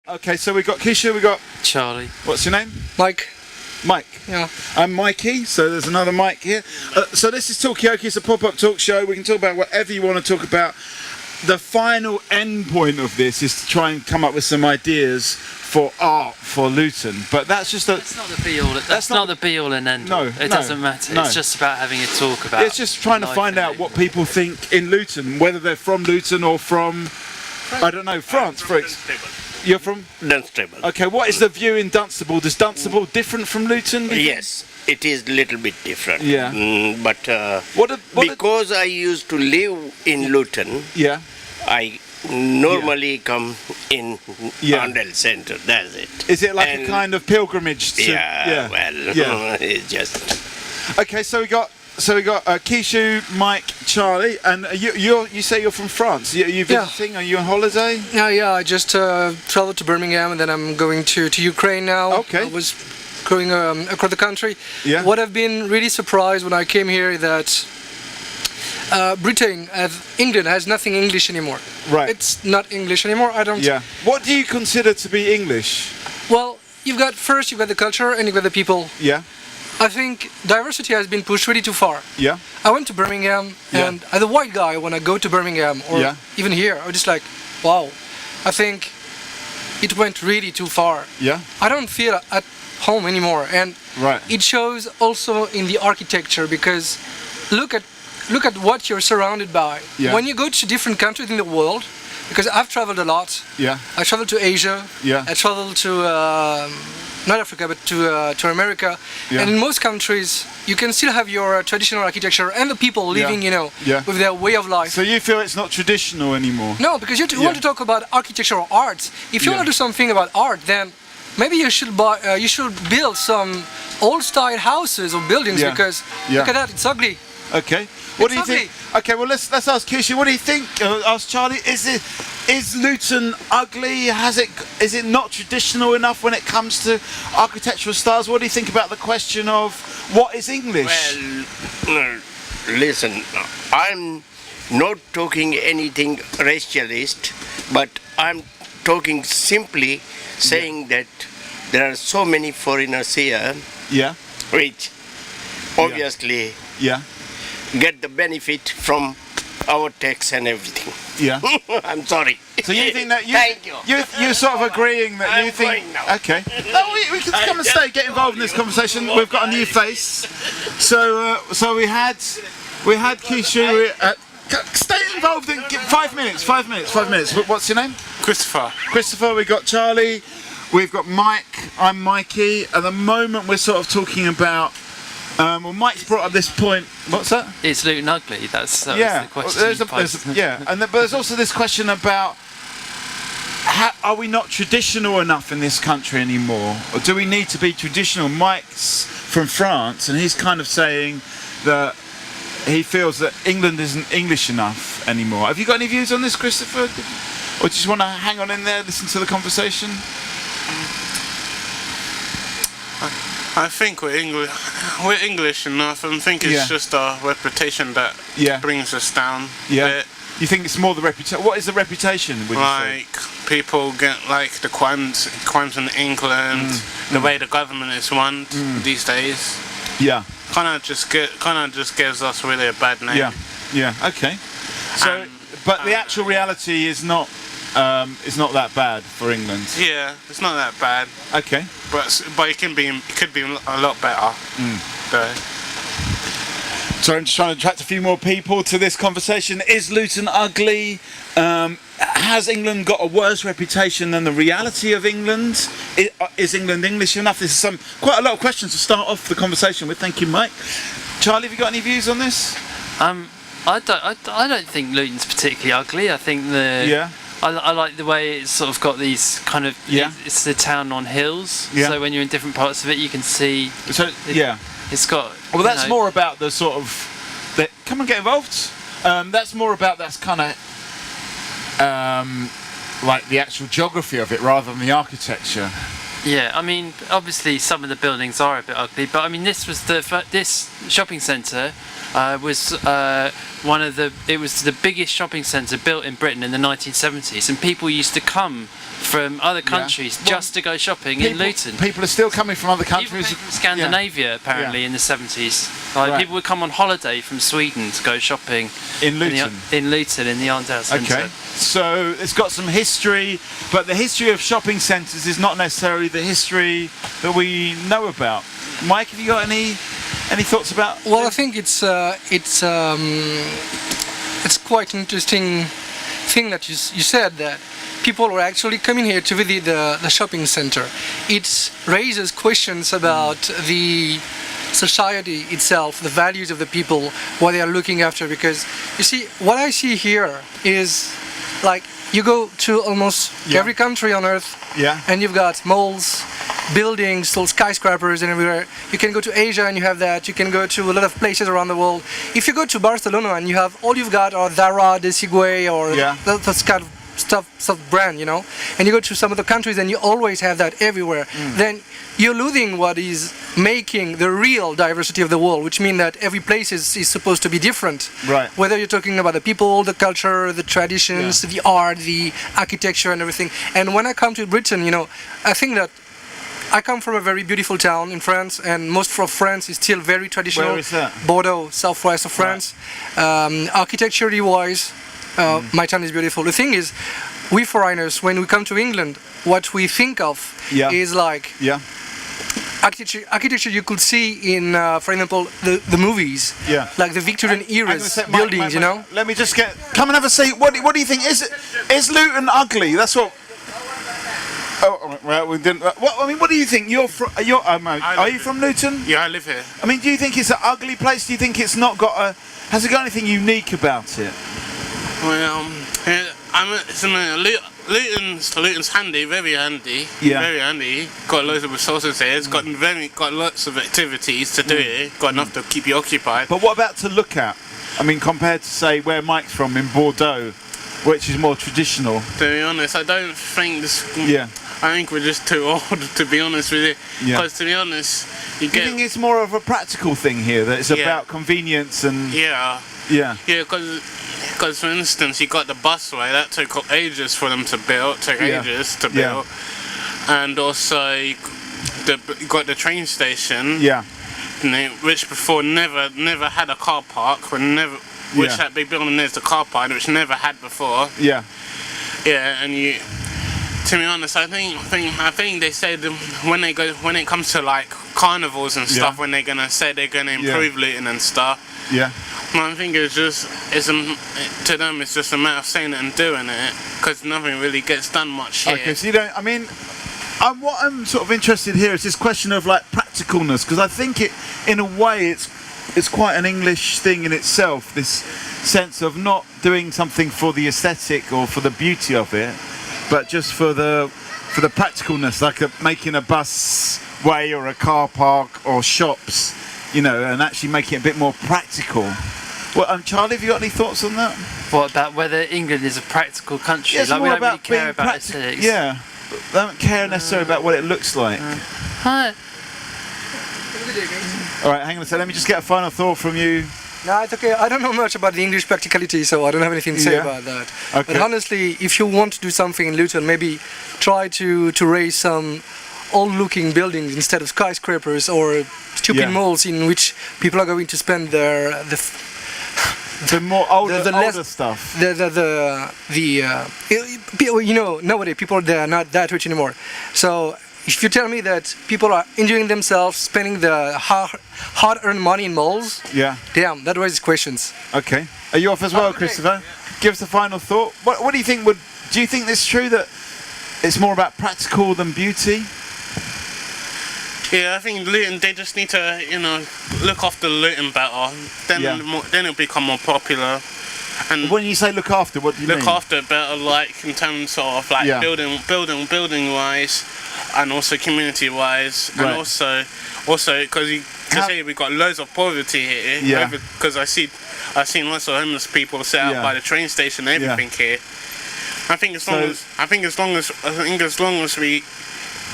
Okay, so we've got Keisha, we've got Charlie. What's your name? Mike. Mike. Yeah. I'm Mikey, so there's another Mike here. So this is Talkaoke, it's a pop-up talk show. We can talk about whatever you want to talk about. The final end point of this is to try and come up with some ideas for art for Luton, but that's just a... That's not the be-all. That's not the be-all and end-all. It doesn't matter. No. It's just about having a talk about. It's just trying to find out what people think in Luton, whether they're from Luton or from, I don't know, France, for example. You're from? Dunstable. Okay, what is the view in Dunstable? Does Dunstable different from Luton? Yes, it is a little bit different. Yeah. But because I used to live in Luton, yeah, I normally come in Arndale Centre. That's it. Is it like a kind of pilgrimage? To, it's just. Okay, so we got Keisha, Mike, Charlie, and you say you're from France. You visiting? Are you on holiday? Yeah. I just traveled to Birmingham, and then I'm going to Ukraine now. Okay. I was going across the country. Yeah. What I've been really surprised when I came here is that Britain, England, has nothing English anymore. Right. It's not English anymore. I don't. Yeah. What do you consider to be English? Well, you've got the culture and you've got the people. Yeah. I think diversity has been pushed really too far. Yeah. I went to Birmingham, and as a white guy, when I go to Birmingham or even here, I'm just like, wow. I think it went really too far. Yeah. I don't feel at home anymore, and it shows also in the architecture, because look at what you're surrounded by. Yeah. When you go to different countries in the world, because I've traveled a lot. Yeah. I traveled to Asia. Yeah. I traveled to not Africa, but to America. Yeah. And in most countries, you can still have your traditional architecture and the people living, with their way of life. So you feel it's not traditional anymore? No, because you want to talk about architectural art. If you want to do something about art, then maybe you should build some old-style houses or buildings, because look at that, it's ugly. Okay. What do you think? Okay, well let's ask Keisha. What do you think? Ask Charlie. Is Luton ugly? Is it not traditional enough when it comes to architectural styles? What do you think about the question of what is English? Well, listen, I'm not talking anything racialist, but I'm talking simply saying that there are so many foreigners here, which obviously get the benefit from our tax and everything. Yeah. I'm sorry. So you think that Thank you. You're sort of agreeing that you think okay. No, we can come and stay, get involved in this conversation. We've got a new face. So we had Keisha. Stay involved in 5 minutes. 5 minutes. What's your name? Christopher. We've got Charlie. We've got Mike. I'm Mikey. At the moment, we're sort of talking about. Well, Mike's brought up this point. What's that? It's Luton ugly. That's the question. But there's also this question about are we not traditional enough in this country anymore, or do we need to be traditional? Mike's from France, and he's kind of saying that he feels that England isn't English enough anymore. Have you got any views on this, Christopher? Or just want to hang on in there, listen to the conversation? I think we're English enough. I think it's just our reputation that brings us down. Yeah. You think it's more the reputation? What is the reputation? Would you say? People get the crimes in England, the way the government is run these days. Yeah. Kind of just gives us really a bad name. Yeah. Okay. So, but the actual reality is not that bad for England. Yeah, it's not that bad. Okay. But it could be a lot better. So I'm just trying to attract a few more people to this conversation. Is Luton ugly? Has England got a worse reputation than the reality of England? Is England English enough? This is quite a lot of questions to start off the conversation with. Thank you, Mike. Charlie, have you got any views on this? I don't think Luton's particularly ugly. I think I like the way it's sort of got these kind of it's the town on hills. Yeah. So when you're in different parts of it, you can see. So it's got. Well, that's more about the sort of. Come and get involved. That's more about kind of like the actual geography of it rather than the architecture. Yeah, I mean, obviously some of the buildings are a bit ugly, but I mean, this shopping centre was it was the biggest shopping centre built in Britain in the 1970s, and people used to come from other countries just to go shopping in Luton. People are still coming from other countries. People came from Scandinavia apparently in the 70s. Like people would come on holiday from Sweden to go shopping in Luton. In Luton in the Arndale Centre. Okay, so it's got some history, but the history of shopping centres is not necessarily the history that we know about. Mike, have you got any thoughts about? Well, I think it's quite an interesting thing that you said that people are actually coming here to visit the shopping center. It raises questions about the society itself, the values of the people, what they are looking after. Because you see, what I see here is like you go to almost every country on earth, and you've got malls, buildings, still skyscrapers and everywhere. You can go to Asia and you have that. You can go to a lot of places around the world. If you go to Barcelona and you have all you've got are Zara, Squre, or that kind of stuff brand, you know, and you go to some of the countries and you always have that everywhere, then you're losing what is making the real diversity of the world, which means that every place is supposed to be different. Right. Whether you're talking about the people, the culture, the traditions, the art, the architecture and everything. And when I come to Britain, you know, I think that I come from a very beautiful town in France, and most of France is still very traditional. Where is that? Bordeaux, southwest of France. Architecturally wise, my town is beautiful. The thing is, we foreigners, when we come to England, what we think of is like architecture you could see in, for example, the movies, like the Victorian eras buildings, you know. Let me just come and have a seat. What do you think? Is Luton ugly? That's what. Oh, well, we didn't. What do you think? Are you from Luton? Yeah, I live here. I mean, do you think it's an ugly place? Do you think it's not got has it got anything unique about it? Well, Luton's handy, very handy. Yeah. Very handy. Got loads of resources here. It's got lots of activities to do here. Got enough to keep you occupied. But what about to look at? I mean, compared to say where Mike's from in Bordeaux, which is more traditional. To be honest, I don't think this. I think we're just too old, to be honest with you. Because to be honest, you think it's more of a practical thing here, that it's about convenience and. Because for instance, you got the busway that took ages for them to build. And also you got the train station. Which before never had a car park. Which that big building is the car park, which never had before. And to be honest, I think they said when it comes to like carnivals and stuff, when they're gonna improve Luton and stuff. I think to them it's just a matter of saying it and doing it, because nothing really gets done much here. Okay, so you don't. I mean, what I'm sort of interested here is this question of like practicalness, because I think in a way, it's quite an English thing in itself. This sense of not doing something for the aesthetic or for the beauty of it, but just for the practicalness, like making a bus way or a car park or shops, you know, and actually making it a bit more practical. Well, Charlie, have you got any thoughts on that? What about whether England is a practical country? Yes, like we don't really care about aesthetics. Yeah, they don't care necessarily about what it looks like. Hi. All right, hang on a second. Let me just get a final thought from you. No, it's okay. I don't know much about the English practicality, so I don't have anything to say about that. Okay. But honestly, if you want to do something in Luton, maybe try to raise some old-looking buildings instead of skyscrapers or stupid malls in which people are going to spend the more older stuff. You know, nowadays people they are not that rich anymore. So if you tell me that people are enjoying themselves, spending the hard-earned money in malls, damn, that raises questions. Okay. Are you off as well, Christopher? Give us a final thought. What do you think do you think it's true that it's more about practical than beauty? Yeah, I think Luton, they just need to, you know, look after Luton better. Then it'll become more popular. And when you say look after, what do you mean? Look after better, like in terms of like building wise, and also community wise, and also because you can say we've got loads of poverty here. Because I've seen lots of homeless people set out by the train station and everything here. I think as long as we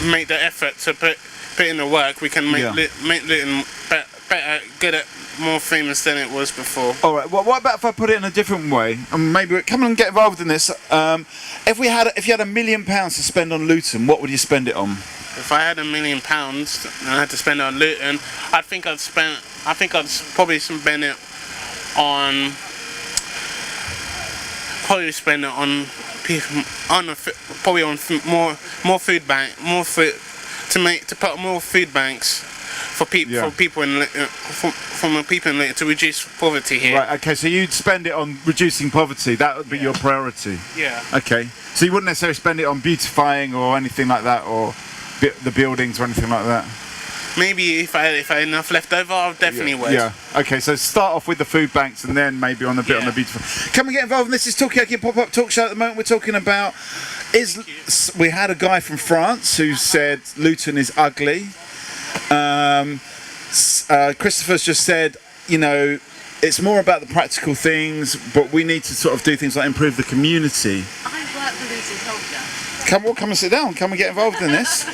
make the effort to put in the work, we can make make Luton better, good at, more famous than it was before. All right. Well, what about if I put it in a different way? Maybe come and get involved in this. If you had £1 million to spend on Luton, what would you spend it on? If I had £1 million and I had to spend it on Luton, I think I'd probably spend it on. Probably spend it on people, probably on more food bank, to put more food banks for people in Luton to reduce poverty here. Right. Okay. So you'd spend it on reducing poverty. That would be your priority. Yeah. Okay. So you wouldn't necessarily spend it on beautifying or anything like that, or the buildings or anything like that. Maybe if I had enough left over, I definitely would. Yeah. Okay. So start off with the food banks, and then maybe on a bit on the beautiful. Come and get involved in this. Is Talkaoke Pop-Up Talk Show at the moment. We're talking about we had a guy from France who said Luton is ugly. Christopher's just said, it's more about the practical things, but we need to sort of do things like improve the community. I work for Luton Culture. Come and sit down. Come and get involved in this.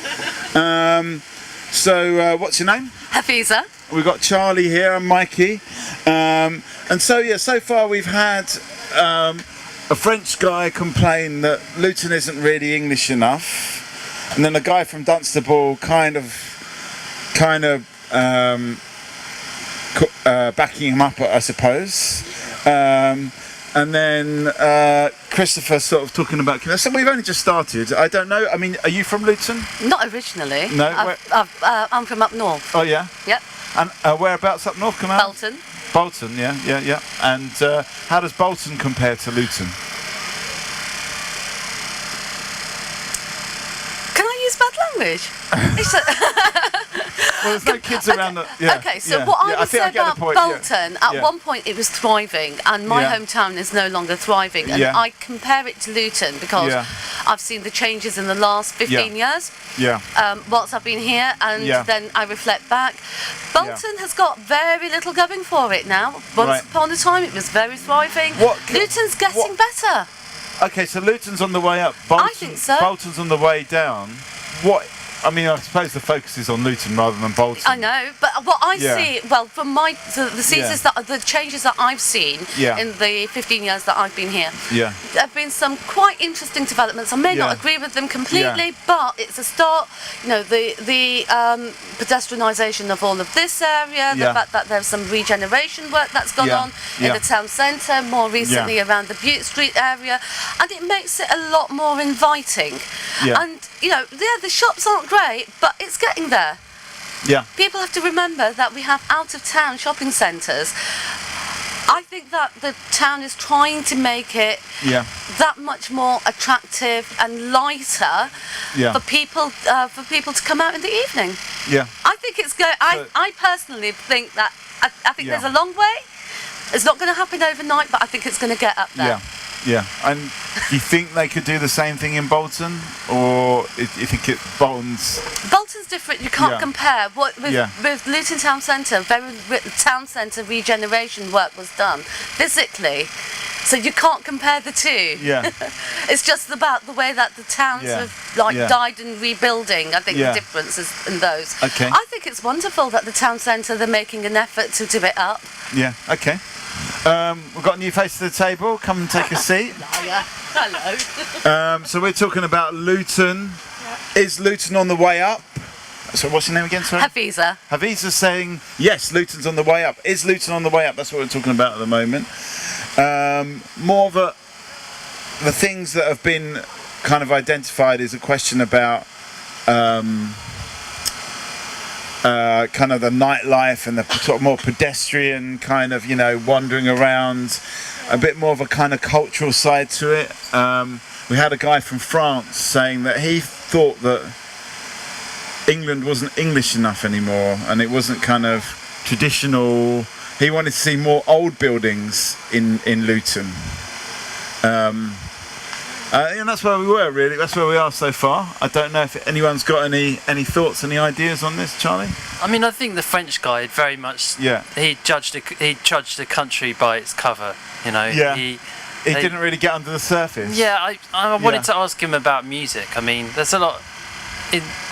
So, what's your name? Hafiza. We've got Charlie here and Mikey. And so far we've had a French guy complain that Luton isn't really English enough, and then a guy from Dunstable kind of backing him up, I suppose. And then Christopher sort of talking about. So we've only just started. I don't know. I mean, are you from Luton? Not originally. No. I'm from up north. Oh yeah. Yep. And whereabouts up north? Come out. Bolton. Bolton. Yeah. And how does Bolton compare to Luton? Can I use bad language? Well, there's no kids around. Okay, so what I would say about Bolton, at one point it was thriving, and my hometown is no longer thriving. And I compare it to Luton because I've seen the changes in the last 15 years. Whilst I've been here, and then I reflect back. Bolton has got very little going for it now. Once upon a time, it was very thriving. Luton's getting better. Okay, so Luton's on the way up. I think so. Bolton's on the way down. I mean, I suppose the focus is on Luton rather than Bolton. I know, but what I see, well, from the changes that I've seen in the 15 years that I've been here, there have been some quite interesting developments. I may not agree with them completely, but it's a start. The pedestrianisation of all of this area, the fact that there's some regeneration work that's gone on in the town centre, more recently around the Butte Street area, and it makes it a lot more inviting. And the shops aren't great, but it's getting there. People have to remember that we have out-of-town shopping centres. I think that the town is trying to make it that much more attractive and lighter for people to come out in the evening. I think it's I personally think that I think there's a long way. It's not going to happen overnight, but I think it's going to get up there. And do you think they could do the same thing in Bolton, or you think Bolton's different? You can't compare. With Luton Town Centre, town centre regeneration work was done physically, so you can't compare the two. It's just about the way that the towns have died in rebuilding. I think the difference is in those. I think it's wonderful that the town centre, they're making an effort to do it up. We've got a new face to the table. Come and take a seat. Hello. So we're talking about Luton. Is Luton on the way up? So what's your name again, sorry? Hafiza. Hafiza's saying, yes, Luton's on the way up. Is Luton on the way up? That's what we're talking about at the moment. More of the things that have been kind of identified is a question about kind of the nightlife and the sort of more pedestrian kind of, wandering around, a bit more of a kind of cultural side to it. We had a guy from France saying that he thought that England wasn't English enough anymore, and it wasn't kind of traditional. He wanted to see more old buildings in Luton. And that's where we were, really. That's where we are so far. I don't know if anyone's got any thoughts, any ideas on this, Charlie? I mean, I think the French guy had very much. He judged a country by its cover. He didn't really get under the surface. I wanted to ask him about music. I mean, there's a lot.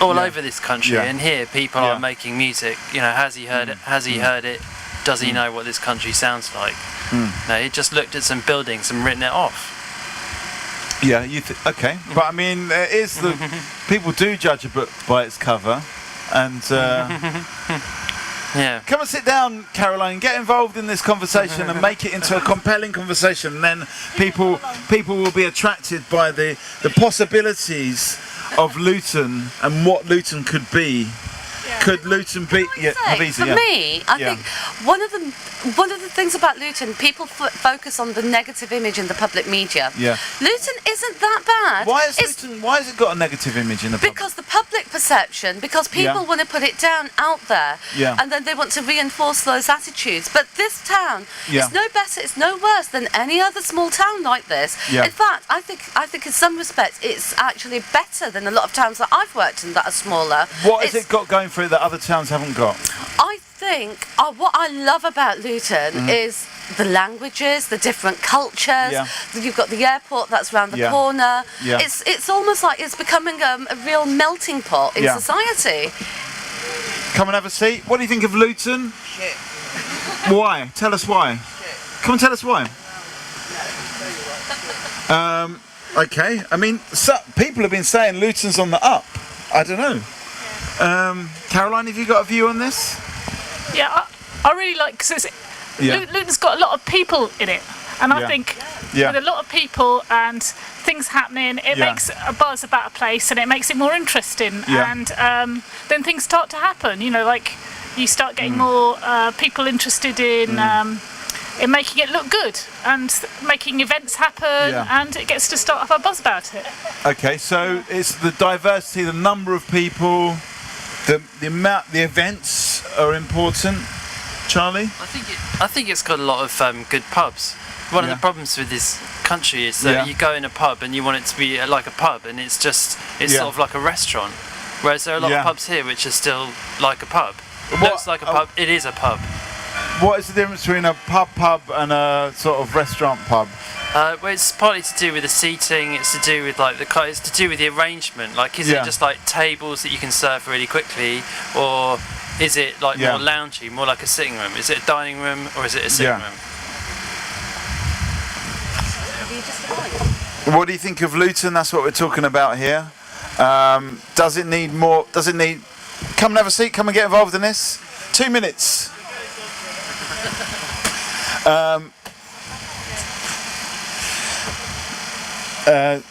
all over this country, Yeah. and here people Yeah. are making music. You know, has he heard it? Has he heard it? Does he know what this country sounds like? No, he just looked at some buildings and written it off. Yeah, okay, but I mean, it is the people do judge a book by its cover, and Yeah. come and sit down, Caroline. Get involved in this conversation and make it into a compelling conversation. And then people will be attracted by the possibilities of Luton and what Luton could be. Could Luton be? Yeah, Haviza, for me, I think one of the things about Luton, people focus on the negative image in the public media. Yeah. Luton isn't that bad. Why has it got a negative image in the public? Because the public perception, because people want to put it down out there, and then they want to reinforce those attitudes. But this town is no better, it's no worse than any other small town like this. Yeah. In fact, I think in some respects it's actually better than a lot of towns that I've worked in that are smaller. What has it got going for it that other towns haven't got? I think what I love about Luton is the languages, the different cultures. Yeah. You've got the airport that's round the corner. Yeah. It's almost like it's becoming a real melting pot in society. Come and have a seat. What do you think of Luton? Shit. Why? Tell us why. Come and tell us why. Okay. I mean, people have been saying Luton's on the up. I don't know. Caroline, have you got a view on this? Yeah, I really like, because Luton's got a lot of people in it, and I think with a lot of people and things happening, it makes a buzz about a place, and it makes it more interesting, and then things start to happen. You know, like you start getting more people interested in making it look good and making events happen, and it gets to start up a buzz about it. Okay, so it's the diversity, the number of people, the amount, the events are important. Charlie? I think it's got a lot of good pubs. One of the problems with this country is that you go in a pub and you want it to be like a pub, and it's sort of like a restaurant. Whereas there are a lot of pubs here which are still like a pub. It looks like a pub. It is a pub. What is the difference between a pub and a sort of restaurant pub? Well, it's partly to do with the seating. It's to do with it's to do with the arrangement. Like, is it just like tables that you can serve really quickly, or is it like more loungy, more like a sitting room? Is it a dining room or is it a sitting room? What do you think of Luton? That's what we're talking about here. Does it need more? Does it need? Come and have a seat. Come and get involved in this. 2 minutes.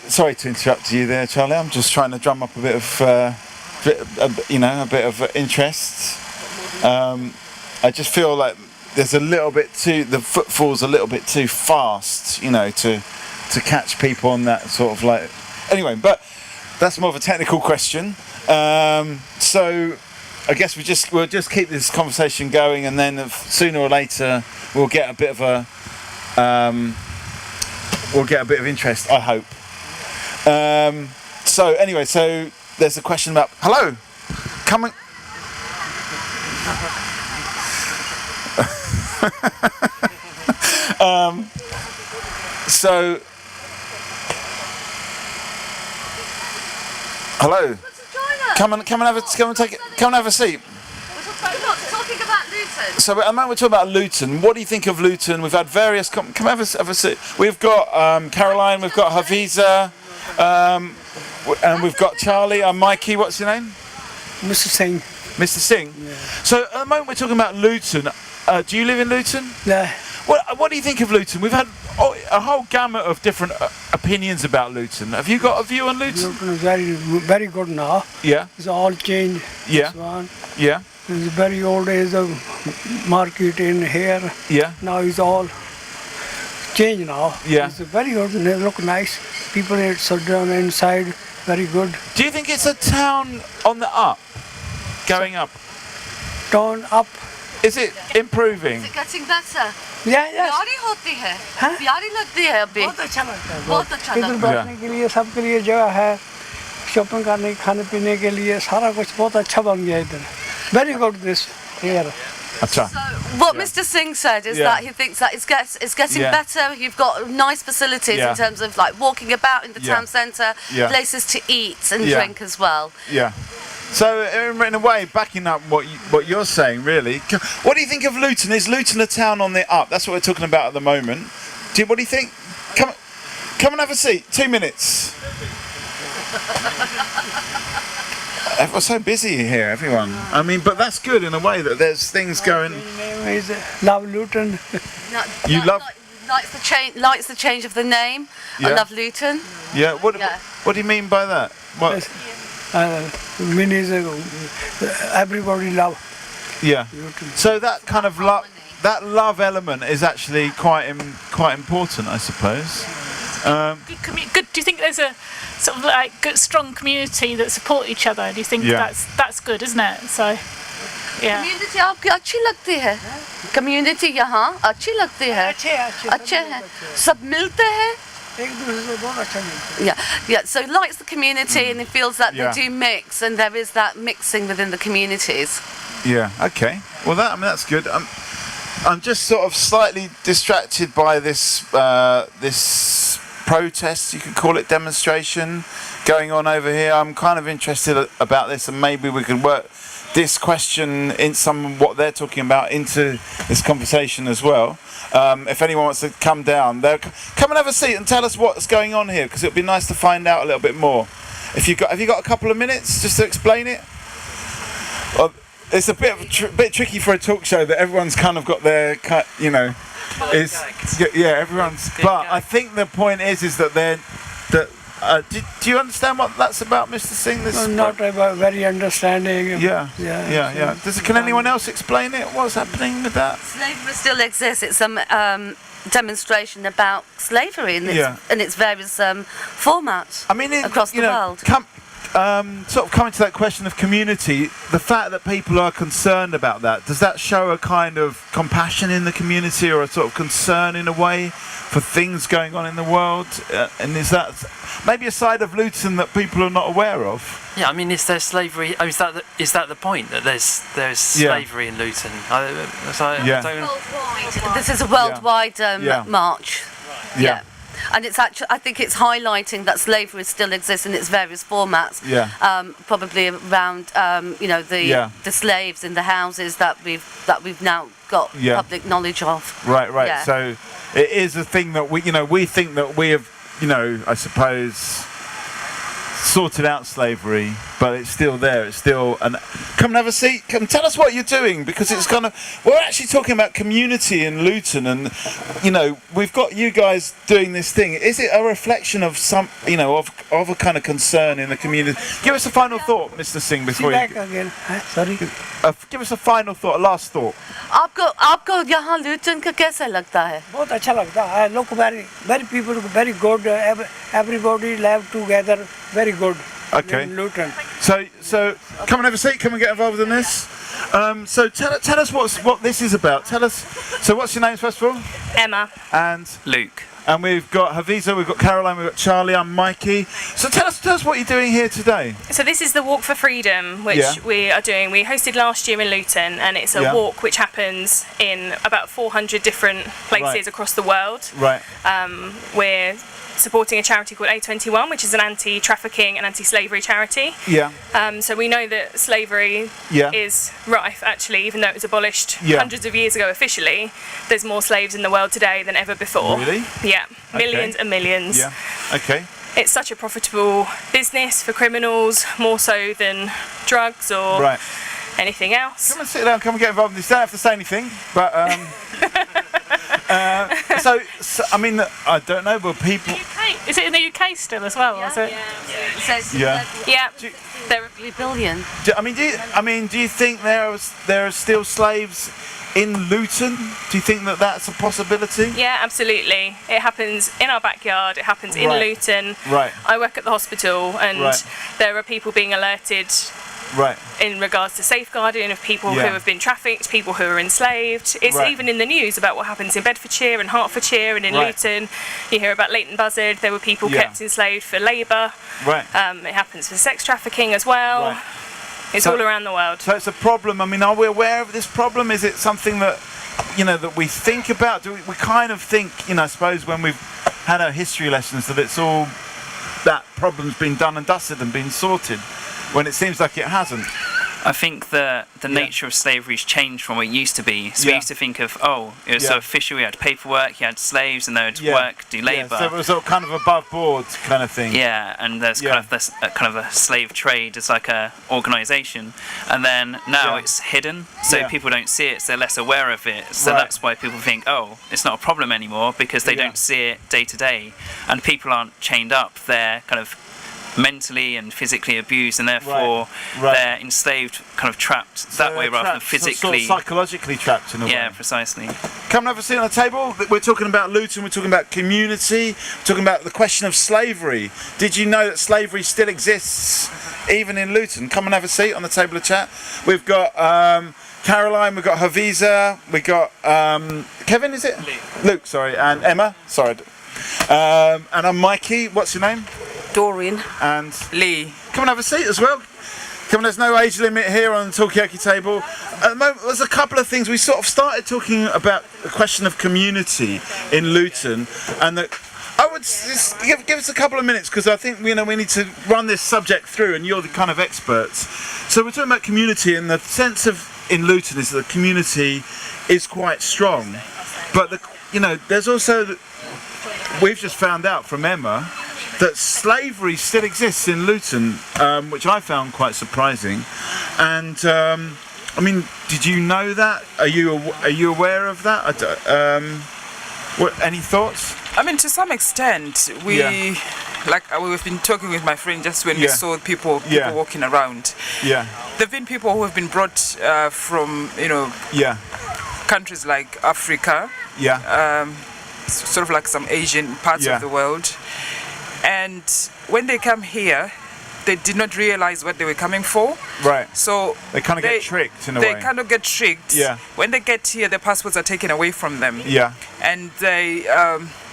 Sorry to interrupt you there, Charlie. I'm just trying to drum up a bit of interest. I just feel like there's the footfall's a little bit too fast, to catch people on that sort of like. Anyway, but that's more of a technical question. So I guess we'll just keep this conversation going, and then sooner or later we'll get a bit of interest, I hope. So anyway, so there's a question about hello, come and so hello. Come and have a seat. We're talking about Luton. So at the moment we're talking about Luton. What do you think of Luton? We've had various. Come have a seat. We've got Caroline. We've got Haviza, and we've got Charlie. Mikey. What's your name? Mr. Singh. Mr. Singh. Yeah. So at the moment we're talking about Luton. Do you live in Luton? Yeah. What do you think of Luton? We've had a whole gamut of different opinions about Luton. Have you got a view on Luton? Luton is very, very good now. Yeah. It's all changed. Yeah. Yeah. It's very old days of market in here. Yeah. Now it's all changed now. Yeah. It's very good and they look nice. People sit down inside. Very good. Do you think it's a town on the up? Going up? Town up. Is it improving? Is it getting better? Yeah, yes. प्यारी होती है हाँ? प्यारी लगती है अभी बहुत अच्छा लगता है बहुत अच्छा इधर लगता है बैठने के लिए सबके लिए जगह है शॉपिंग करने खाने पीने के लिए सारा कुछ बहुत अच्छा बन गया इधर very good this here Acha. So what Mr. Singh said is that he thinks that it's getting better. You've got nice facilities in terms of like walking about in the town centre, places to eat and drink as well. Yeah. So in a way, backing up what you're saying, really, what do you think of Luton? Is Luton a town on the up? That's what we're talking about at the moment. What do you think? Come and have a seat. 2 minutes. Everyone's so busy here, everyone. I mean, but that's good in a way that there's things going. My name is Love Luton. Likes the change of the name. I love Luton. Yeah. What do you mean by that? What? Means everybody love. Yeah. Luton. So that kind of love element is actually quite important, I suppose. Good. Do you think there's a sort of like good, strong community that support each other? Do you think that's good, isn't it? So, yeah. Community आपकी अच्छी लगती है. Community यहाँ अच्छी लगती है. अच्छे हैं. सब मिलते हैं. Yeah. So he likes the community and he feels that they do mix and there is that mixing within the communities. Yeah. Okay. Well, that's good. I'm just sort of slightly distracted by this protest, you could call it, demonstration going on over here. I'm kind of interested about this, and maybe we could work this question in what they're talking about into this conversation as well. If anyone wants to come down there, come and have a seat and tell us what's going on here, because it would be nice to find out a little bit more. Have you got a couple of minutes just to explain it? Well, it's a bit tricky for a talk show that everyone's kind of got their, everyone's. But I think the point is that do you understand what that's about, Mr. Singh? Not about very understanding. Yeah. Can anyone else explain it? What's happening with that? Slavery still exists. It's some demonstration about slavery in its various formats. I mean, across the world. Sort of coming to that question of community, the fact that people are concerned about that, does that show a kind of compassion in the community or a sort of concern in a way for things going on in the world? And is that maybe a side of Luton that people are not aware of? Yeah, I mean, is there slavery? Is that the point, that there's slavery in Luton? This is a worldwide march. Yeah. And it's actually, I think it's highlighting that slavery still exists in its various formats. Yeah. Probably around, the slaves in the houses that we've now got public knowledge of. Right. Yeah. So it is a thing that we think that we have, I suppose, sorted out slavery, but it's still there. It's still. And come and have a seat. Come tell us what you're doing, because it's kind of. We're actually talking about community in Luton, and we've got you guys doing this thing. Is it a reflection of some, of a kind of concern in the community? Give us a final thought, Mr. Singh, before you. Back again. Sorry. Give us a final thought, a last thought. आपको यहाँ लुटन का कैसा लगता है? बहुत अच्छा लगता है. Look, very people, very good. Everybody live together. Very good. Okay. In Luton. So come and have a seat. Come and get involved in this. So tell us what this is about. Tell us. So what's your names first of all? Emma. And Luke. And we've got Haviza, we've got Caroline, we've got Charlie, I'm Mikey. So tell us what you're doing here today. So this is the Walk for Freedom, which we are doing. We hosted last year in Luton, and it's a walk which happens in about 400 different places across the world. Right. We're supporting a charity called A21, which is an anti-trafficking and anti-slavery charity. Yeah. So we know that slavery is rife, actually, even though it was abolished hundreds of years ago officially. There's more slaves in the world today than ever before. Really? Yeah. Millions and millions. Yeah. Okay. It's such a profitable business for criminals, more so than drugs or anything else. Come and sit down, come and get involved in this. You don't have to say anything, but so I mean, I don't know, but people. Is it in the UK still as well? Yeah. Is it? Yeah. There are 3 billion. Do you think there are still slaves in Luton? Do you think that that's a possibility? Yeah, absolutely. It happens in our backyard. It happens in Luton. Right. I work at the hospital, and there are people being alerted. Right. In regards to safeguarding of people who have been trafficked, people who are enslaved. It's even in the news about what happens in Bedfordshire and Hertfordshire and in Luton. You hear about Leighton Buzzard. There were people kept enslaved for labour. Right. It happens for sex trafficking as well. It's all around the world. So it's a problem. I mean, are we aware of this problem? Is it something that, that we think about? Do we kind of think, I suppose when we've had our history lessons that it's all, that problem's been done and dusted and been sorted, when it seems like it hasn't? I think the nature of slavery's changed from what it used to be. So we used to think of, it was so official, you had paperwork, you had slaves, and they would work, do labour. So it was kind of above board kind of thing. Yeah, and there's kind of this kind of a slave trade as like a organisation, and then now it's hidden, so people don't see it, so they're less aware of it. So that's why people think, it's not a problem anymore, because they don't see it day to day, and people aren't chained up. They're kind of mentally and physically abused, and therefore they're enslaved, kind of trapped that way rather than physically. Sort of psychologically trapped in a way. Yeah, precisely. Come and have a seat on the table. We're talking about Luton, we're talking about community, we're talking about the question of slavery. Did you know that slavery still exists even in Luton? Come and have a seat on the table of chat. We've got Caroline, we've got Haviza, we've got Kevin, is it? Luke, sorry, and Emma, sorry. And I'm Mikey, what's your name? Dorian. And Lee. Come and have a seat as well. Come on, there's no age limit here on the Talkaoke table. At the moment, there's a couple of things. We sort of started talking about the question of community in Luton, and I would just give us a couple of minutes, because I think we need to run this subject through, and you're the kind of experts. So we're talking about community, and the sense of in Luton is that the community is quite strong, but there's also we've just found out from Emma that slavery still exists in Luton, which I found quite surprising. And I mean, did you know that? Are you aware of that? Any thoughts? I mean, to some extent, we've been talking with my friend just when we saw people walking around. Yeah. There've been people who have been brought from countries like Africa. Yeah. Sort of like some Asian parts of the world. And when they come here, they did not realize what they were coming for. Right. So they kind of get tricked in a way. They kind of get tricked. Yeah. When they get here, their passports are taken away from them. Yeah. And they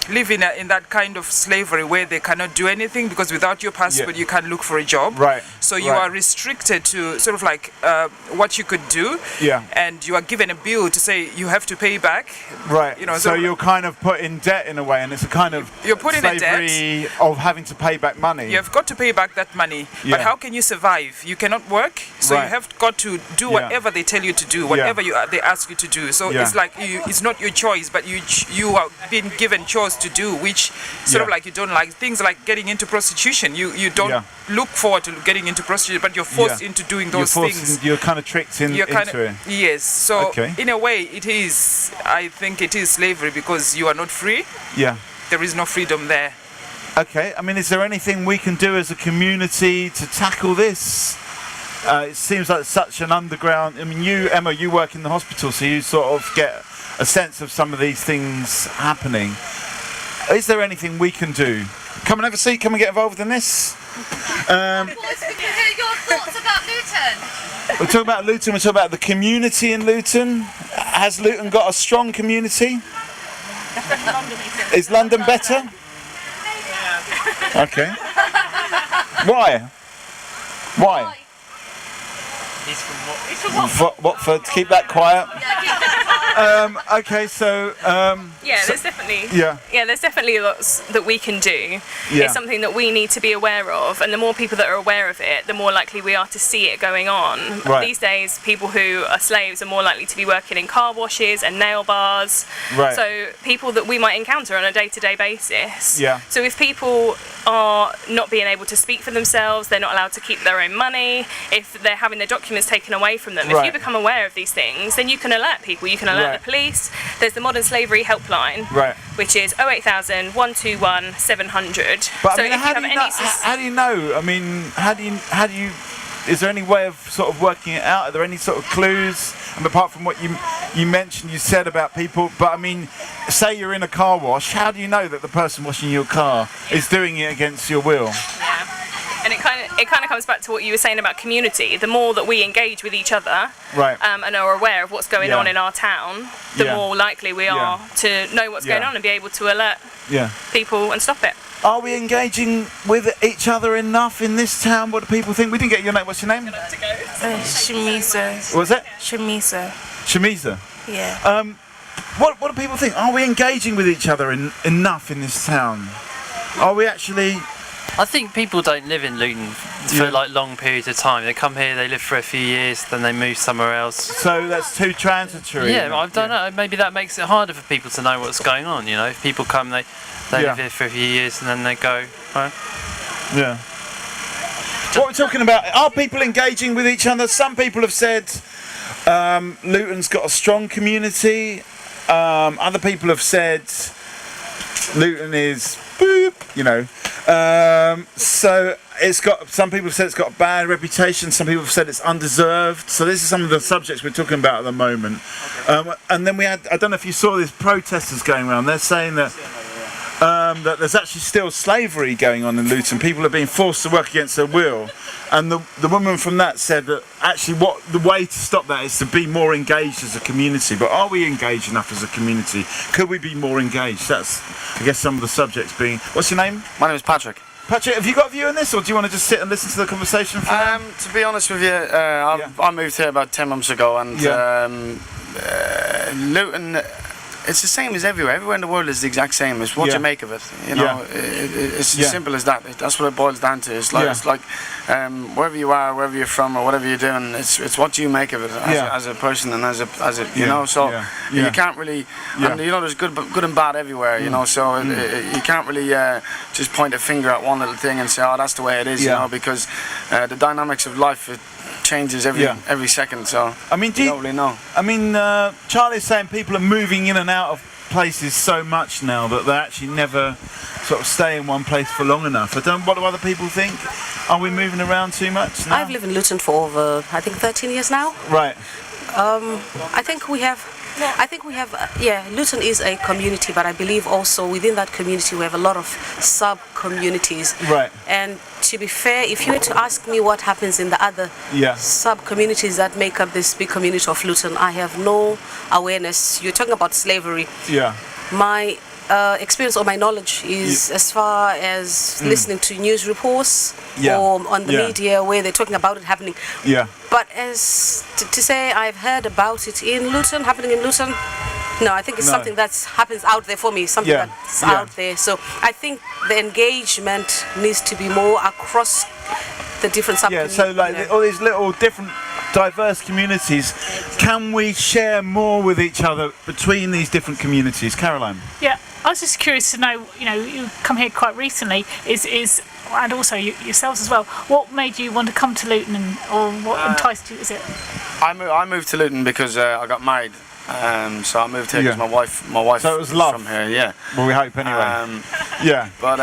live in that kind of slavery where they cannot do anything, because without your passport you can't look for a job. Right. So you are restricted to sort of like what you could do. Yeah. And you are given a bill to say you have to pay back. Right. So you're kind of put in debt in a way, and it's a kind of you're put in a slavery of having to pay back money. You've got to pay back that money. But how can you survive? You cannot work, so you have got to do whatever they tell you to do, whatever they ask you to do. So it's like it's not your choice, but you are being given chores to do, which sort of like you don't like. Things like getting into prostitution. You don't look forward to getting into prostitution, but you're forced into doing those things. You're kind of tricked into it. Yes. So in a way, it is. I think it is slavery, because you are not free. Yeah. There is no freedom there. Okay. I mean, is there anything we can do as a community to tackle this? It seems like such an underground. I mean, you, Emma, you work in the hospital, so you sort of get a sense of some of these things happening. Is there anything we can do? Come and have a seat. Come and get involved in this. We can hear your thoughts about Luton. We're talking about Luton. We're talking about the community in Luton. Has Luton got a strong community? Is London better? Okay. Why? Why? He's from Watford. Keep that quiet. Okay, so there's definitely lots that we can do. It's something that we need to be aware of, and the more people that are aware of it, the more likely we are to see it going on. Right. These days, people who are slaves are more likely to be working in car washes and nail bars. Right. So people that we might encounter on a day-to-day basis. Yeah. So if people are not being able to speak for themselves, they're not allowed to keep their own money, if they're having their documents taken away from them, if you become aware of these things, then you can alert people, you can alert the police. There's the Modern Slavery Helpline, which is 08000 121 700. But so I mean, how do you know? I mean, how do you? Is there any way of sort of working it out? Are there any sort of clues? And apart from what you mentioned, you said about people, but I mean, say you're in a car wash, how do you know that the person washing your car is doing it against your will? Yeah. And it kind of comes back to what you were saying about community. The more that we engage with each other, and are aware of what's going on in our town, the more likely we are to know what's going on and be able to alert people and stop it. Are we engaging with each other enough in this town? What do people think? We didn't get your name. What's your name? Shamisa. What's that? Shamisa. Shamisa. Yeah. What do people think? Are we engaging with each other enough in this town? Are we actually? I think people don't live in Luton for like long periods of time. They come here, they live for a few years, then they move somewhere else. So that's too transitory. Yeah, I don't know. Maybe that makes it harder for people to know what's going on. You know, if people come, they live here for a few years and then they go. Right? Yeah. What we're talking about? Are people engaging with each other? Some people have said Luton's got a strong community. Other people have said Luton is boop, you know. So it's got. Some people have said it's got a bad reputation. Some people have said it's undeserved. So this is some of the subjects we're talking about at the moment. And then we had. I don't know if you saw these protesters going around. They're saying that that there's actually still slavery going on in Luton. People are being forced to work against their will. And the woman from that said that actually the way to stop that is to be more engaged as a community. But are we engaged enough as a community? Could we be more engaged? That's, I guess, some of the subjects being... What's your name? My name is Patrick. Patrick, have you got a view on this, or do you want to just sit and listen to the conversation for now? To be honest with you, I moved here about 10 months ago, and Luton... It's the same as everywhere. Everywhere in the world is the exact same. It's what you make of it. You know, it's as simple as that. That's what it boils down to. It's like wherever you are, wherever you're from, or whatever you're doing. It's what you make of it as a person and as a you know. So you can't really, and you know, there's good and bad everywhere. You know, so you can't really just point a finger at one little thing and say, oh, that's the way it is. You know, because the dynamics of life changes every second. So I mean, you don't really know. I mean, Charlie's saying people are moving in and out of places so much now that they actually never sort of stay in one place for long enough. What do other people think? Are we moving around too much now? I've lived in Luton for over, I think, 13 years now. Right. I think we have, Luton is a community, but I believe also within that community we have a lot of sub-communities. Right. And to be fair, if you were to ask me what happens in the other sub-communities that make up this big community of Luton, I have no awareness. You're talking about slavery. Yeah. My experience or my knowledge is as far as listening to news reports or on the media where they're talking about it happening. Yeah. But as to say I've heard about it in Luton, happening in Luton, no, I think it's something that happens out there for me, something that's out there. So I think the engagement needs to be more across the different sub-communities. Yeah, so like all these little different diverse communities, can we share more with each other between these different communities? Caroline? Yeah, I was just curious to know, you know, you come here quite recently, and also yourselves as well, what made you want to come to Luton, or what enticed you, is it? I moved to Luton because I got married. So I moved here because my wife so it was love from here, yeah. Well, we hope anyway. But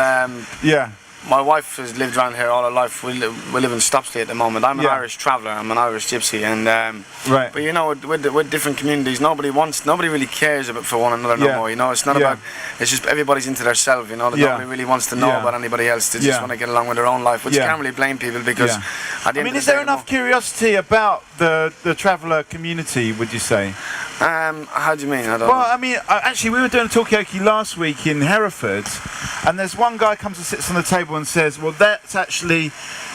my wife has lived around here all her life. We live in Stopsley at the moment. I'm an Irish traveller. I'm an Irish gypsy, and right. But you know, with different communities, nobody really cares about for one another no more. You know, it's not about. It's just everybody's into their self. You know, nobody really wants to know about anybody else. They just want to get along with their own life, which you can't really blame people because. At the end of the is there day, enough curiosity about the traveller community? Would you say? How do you mean? I don't know. I mean, actually, we were doing a Talkaoke last week in Hereford, and there's one guy comes and sits on the table and says, well, that's actually,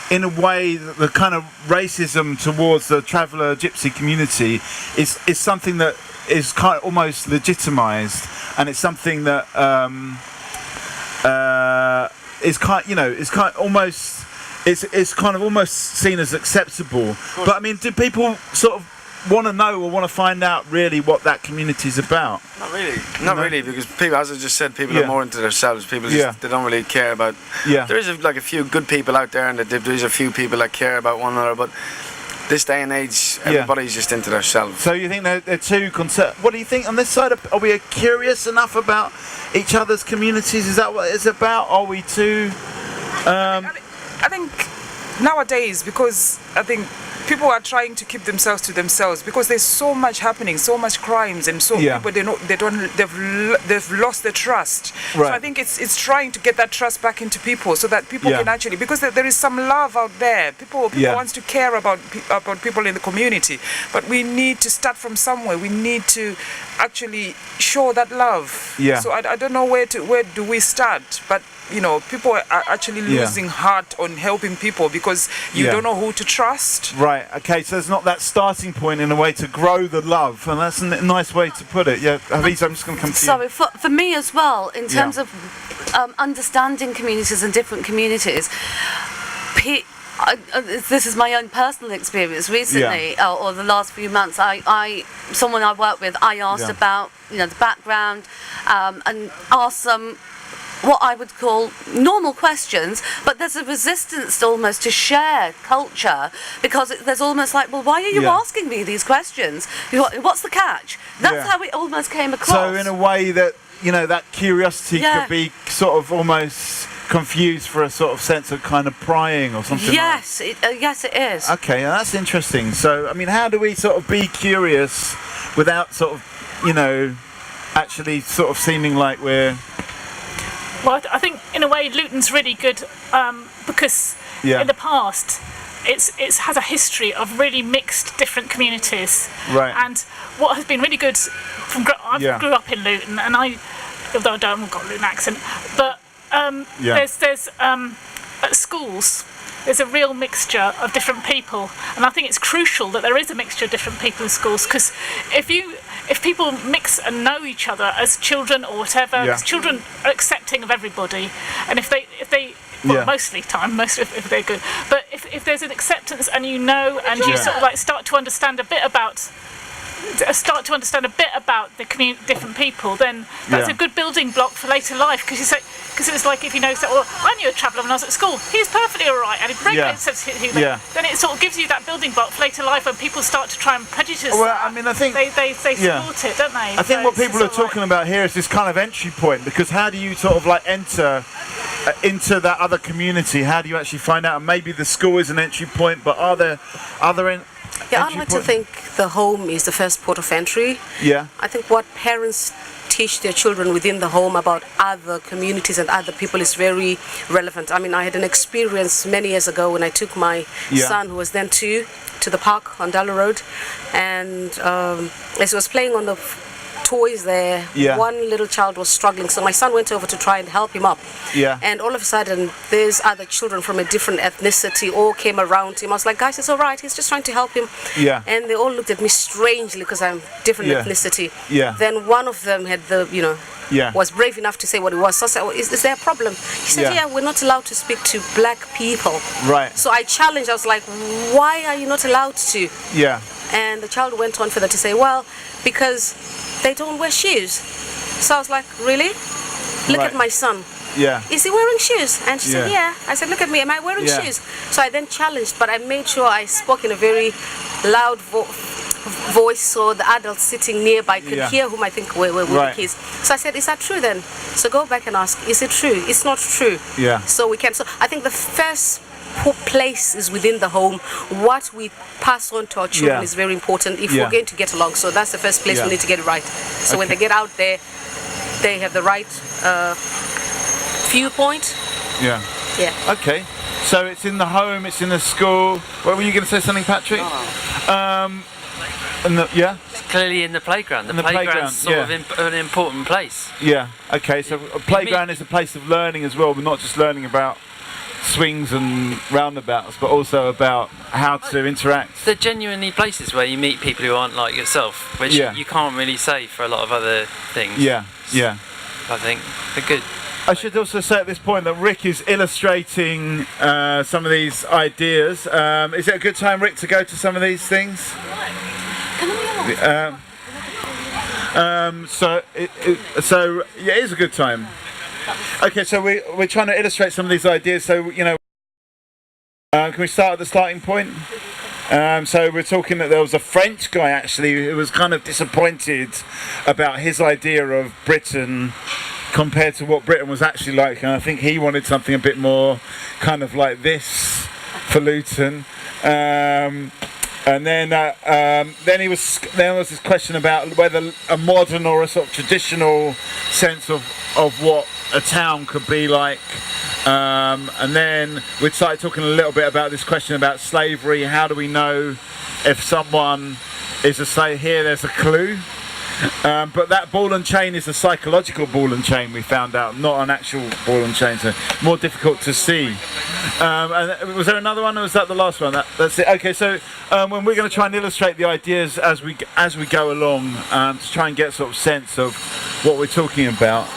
in a way, the kind of racism towards the traveller gypsy community is something that is kind of almost legitimised, and it's something that is kind of almost seen as acceptable. But I mean, do people sort of want to know or want to find out really what that community is about? Not really, because people, as I just said, people are more into themselves. People just, they don't really care about. There is a few good people out there, and there is a few people that care about one another. But this day and age, everybody's just into themselves. So you think they're too concerned? What do you think on this side? Are we curious enough about each other's communities? Is that what it's about? Are we too? I think nowadays, because I think people are trying to keep themselves to themselves because there's so much happening, so much crimes, and so people they've lost their trust. Right. So I think it's trying to get that trust back into people so that people can actually, because there is some love out there. People wants to care about people in the community, but we need to start from somewhere. We need to actually show that love. Yeah. So I don't know where do we start, but people are actually losing heart on helping people because you don't know who to trust. Right. Okay. So there's not that starting point in a way to grow the love, and that's a nice way to put it. Yeah, Haviza, I'm just going to come to you. Sorry, for me as well, in terms of understanding communities and different communities. This is my own personal experience recently, or the last few months. Someone I work with, I asked about the background, and asked some what I would call normal questions, but there's a resistance almost to share culture because there's almost like, well, why are you asking me these questions? What's the catch? That's how it almost came across. So in a way that that curiosity could be sort of almost confused for a sort of sense of kind of prying or something. Yes, yes, it is. Okay, that's interesting. So, I mean, how do we sort of be curious without sort of, actually sort of seeming like we're... Well, I think in a way Luton's really good because in the past it has a history of really mixed different communities. Right. And what has been really good I grew up in Luton, and although I haven't got a Luton accent, but there's at schools there's a real mixture of different people, and I think it's crucial that there is a mixture of different people in schools, because if people mix and know each other as children or whatever, because children are accepting of everybody, and if they mostly if they're good, but if there's an acceptance and you sort of like start to understand a bit about the different people, then that's a good building block for later life, because it's like if I knew a traveller when I was at school, he's perfectly alright, and then it sort of gives you that building block for later life when people start to try and prejudice. Well, I mean, I think they support it, don't they? I think what people are talking about here is this kind of entry point, because how do you sort of like enter into that other community? How do you actually find out? And maybe the school is an entry point, but are there other I like to think the home is the first port of entry. Yeah. I think what parents teach their children within the home about other communities and other people is very relevant. I mean, I had an experience many years ago when I took my son, who was then 2, to the park on Dalla Road, and as he was playing on the toys there, one little child was struggling, so my son went over to try and help him up, and all of a sudden there's other children from a different ethnicity all came around him. I was like, guys, it's alright, he's just trying to help him, and they all looked at me strangely because I'm different ethnicity. Then one of them had was brave enough to say what it was. So I said, is there a problem? He said, we're not allowed to speak to black people. Right. So I challenged, I was like, why are you not allowed to? Yeah. And the child went on further to say, well, because they don't wear shoes. So I was like, really? Look at my son. Yeah. Is he wearing shoes? And she said, yeah. I said, look at me, am I wearing shoes? So I then challenged, but I made sure I spoke in a very loud voice so the adults sitting nearby could hear whom I think were the kids. So I said, is that true then? So go back and ask, is it true? It's not true. Yeah. So we can. So I think the first place is within the home. What we pass on to our children is very important if we're going to get along. So that's the first place we need to get it right. So when they get out there, they have the right viewpoint. Yeah. Yeah. Okay. So it's in the home, it's in the school. What were you going to say something, Patrick? It's clearly in the playground. The playground's sort of an important place. Yeah. Okay. So a playground is a place of learning as well, but not just learning about swings and roundabouts, but also about how to interact. They're genuinely places where you meet people who aren't like yourself, which you can't really say for a lot of other things. Yeah. Yeah. I think they're good. I should also say at this point that Rick is illustrating some of these ideas. Is it a good time, Rick, to go to some of these things? So it is a good time. Okay, so we're trying to illustrate some of these ideas. So can we start at the starting point? So we're talking that there was a French guy actually who was kind of disappointed about his idea of Britain compared to what Britain was actually like, and I think he wanted something a bit more kind of like this for Luton. And then there was this question about whether a modern or a sort of traditional sense of what a town could be like. And then we started talking a little bit about this question about slavery. How do we know if someone is a slave? Here there's a clue. But that ball and chain is a psychological ball and chain, we found out, not an actual ball and chain, so more difficult to see. And was there another one, or was that the last one? That's it. Okay, so when we're going to try and illustrate the ideas as we go along, to try and get sort of sense of what we're talking about.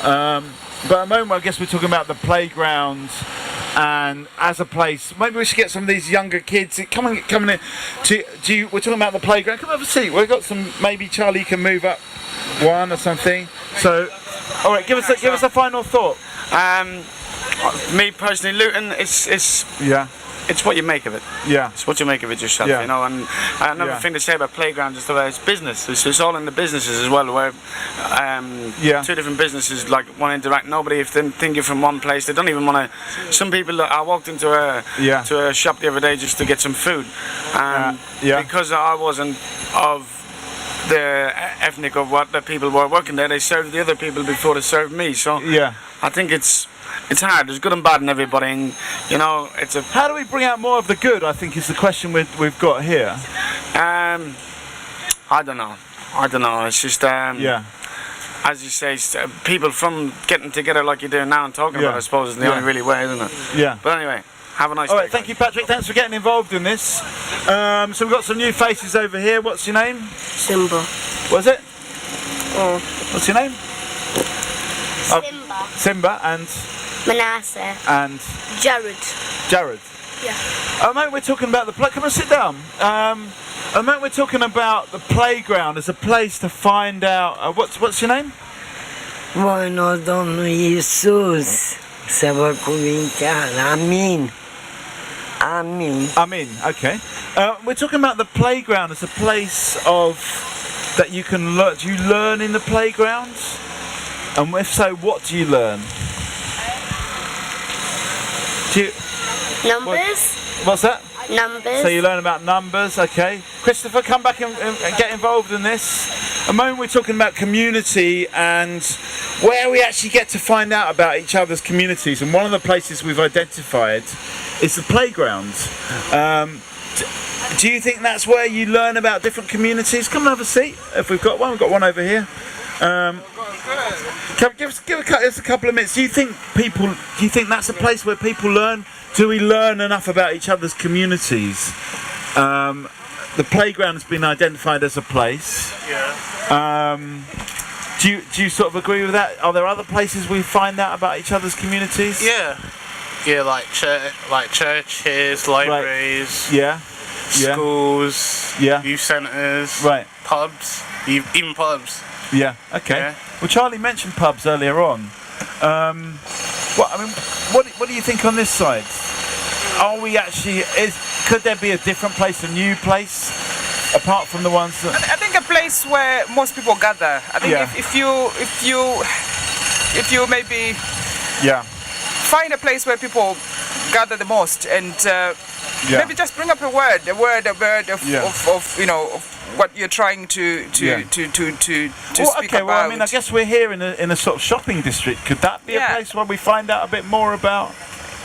But at the moment, I guess we're talking about the playground, and as a place, maybe we should get some of these younger kids coming in. We're talking about the playground. Come have a seat. We've got some. Maybe Charlie can move up one or something. So, all right, give us a final thought. Me personally, Luton, it's what you make of it. Yeah. It's what you make of it yourself, you know. And another thing to say about playgrounds is that it's business. It's all in the businesses as well, where two different businesses like want to interact. Nobody, if they think you're from one place, they don't even want to. Some people, I walked into a shop the other day just to get some food, and because I wasn't of the ethnic of what the people were working there, they served the other people before they served me. So I think it's hard. There's good and bad in everybody, and you know, it's a. How do we bring out more of the good? I think is the question we've got here. I don't know. It's just as you say, people from getting together like you're doing now and talking about it, I suppose, is the only really way, isn't it? Yeah. But anyway, have a nice day. All right, thank you, Patrick. Thanks for getting involved in this. So we've got some new faces over here. What's your name? Simba. What's it? Oh. What's your name? Simba. Simba and. Manasseh. And. Jared. Yeah. At the moment we're talking about the play. Come on, sit down. At the moment we're talking about the playground as a place to find out. What's your name? Bueno, Don Jesus. Se va a comunicar. Amin. Amin. Okay. We're talking about the playground as a place of that you can learn. Do you learn in the playground? And if so, what do you learn? Numbers. What's that? Numbers. So you learn about numbers, okay. Christopher, come back and get involved in this. At the moment we're talking about community and where we actually get to find out about each other's communities, and one of the places we've identified is the playground. Do you think that's where you learn about different communities? Come and have a seat if we've got one over here. Give us a couple of minutes. Do you think that's a place where people learn? Do we learn enough about each other's communities? The playground has been identified as a place. Yeah. Do you sort of agree with that? Are there other places we find out about each other's communities? Yeah. Yeah, like churches, libraries. Right. Schools. Yeah. Youth centres. Right. Pubs. Even pubs. Yeah. Okay. Yeah. Well, Charlie mentioned pubs earlier on. What do you think on this side? Are we actually? Could there be a different place, a new place, apart from the ones that? I think a place where most people gather. I think if you maybe find a place where people gather the most, and maybe just bring up a word of you know, of what you're trying to speak about. Well, I mean, I guess we're here in a sort of shopping district. Could that be a place where we find out a bit more about?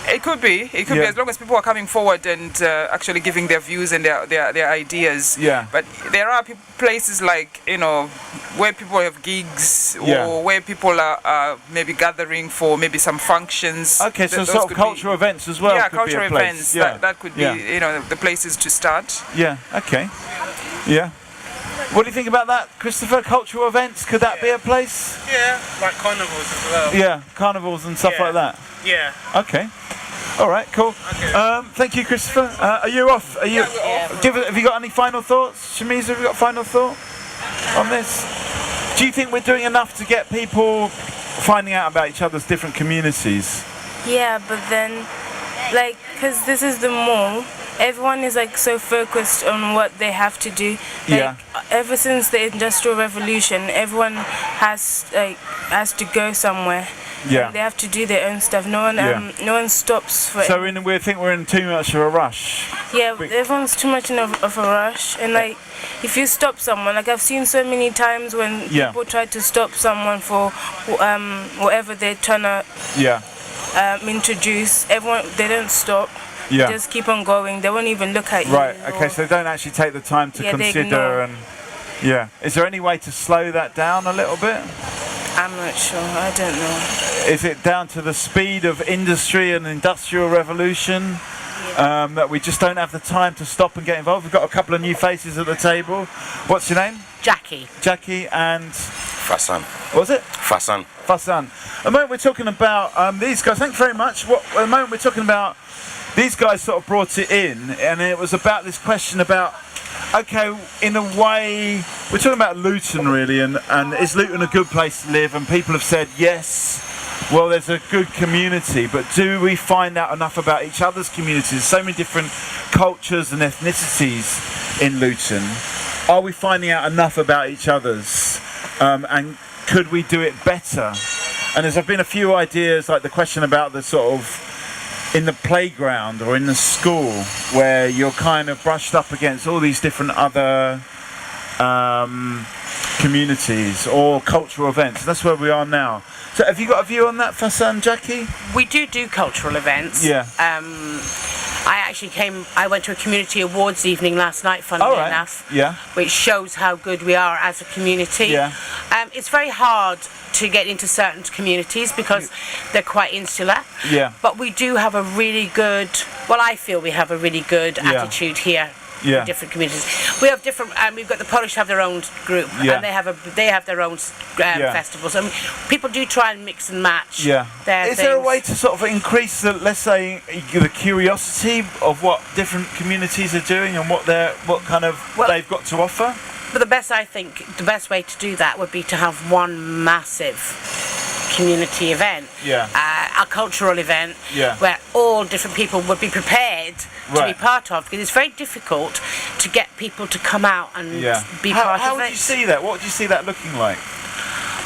It could be. It could be, as long as people are coming forward and actually giving their views and their ideas. Yeah. But there are places like, you know, where people have gigs or where people are maybe gathering for maybe some functions. Okay, so sort of cultural events as well. Yeah, could cultural be a place. events. That could be, you know, the places to start. Yeah. Okay. Yeah. What do you think about that, Christopher? Cultural events, could that be a place? Yeah, like carnivals as well. Yeah, carnivals and stuff like that. Yeah. Okay. All right, cool. Okay. Thank you, Christopher. Are you off? Are you? Have you got any final thoughts, Shamiza? Have you got a final thought on this? Do you think we're doing enough to get people finding out about each other's different communities? Yeah, but then, like, because this is the mall, everyone is like so focused on what they have to do. Like, ever since the Industrial Revolution, everyone has to go somewhere. Yeah. They have to do their own stuff. No one stops for. So we think we're in too much of a rush. Yeah, everyone's too much of a rush, and like if you stop someone, like I've seen so many times when people try to stop someone for whatever they're trying to introduce, they don't stop. Yeah. They just keep on going. They won't even look at you. Right. Okay. So they don't actually take the time to consider and. Yeah. Is there any way to slow that down a little bit? I'm not sure. I don't know. Is it down to the speed of industry and industrial revolution? That we just don't have the time to stop and get involved? We've got a couple of new faces at the table. What's your name? Jackie. Jackie and... Fasan. What was it? Fasan. Fasan. At the moment we're talking about these guys. Thanks very much. At the moment we're talking about... These guys sort of brought it in, and it was about this question about... Okay, in a way, we're talking about Luton really, and is Luton a good place to live? And people have said yes. Well, there's a good community, but do we find out enough about each other's communities? So many different cultures and ethnicities in Luton. Are we finding out enough about each other's? And could we do it better? And there's been a few ideas, like the question about the sort of in the playground or in the school, where you're kind of brushed up against all these different other communities or cultural events. That's where we are now. So have you got a view on that, Fasan, Jackie? We do cultural events. Yeah. I went to a community awards evening last night, funnily enough. Yeah. Which shows how good we are as a community. Yeah. It's very hard to get into certain communities because they're quite insular. Yeah. But we do have a really good, well, I feel we have a really good attitude here. Yeah. Different communities. We have different. We've got the Polish have their own group, and they have their own festivals. And people do try and mix and match. Yeah. Is there a way to sort of increase the, let's say, the curiosity of what different communities are doing and what they've got to offer? But the best way to do that would be to have one massive community event, a cultural event, where all different people would be prepared to be part of, because it's very difficult to get people to come out and be part of it. How would you see that? What would you see that looking like?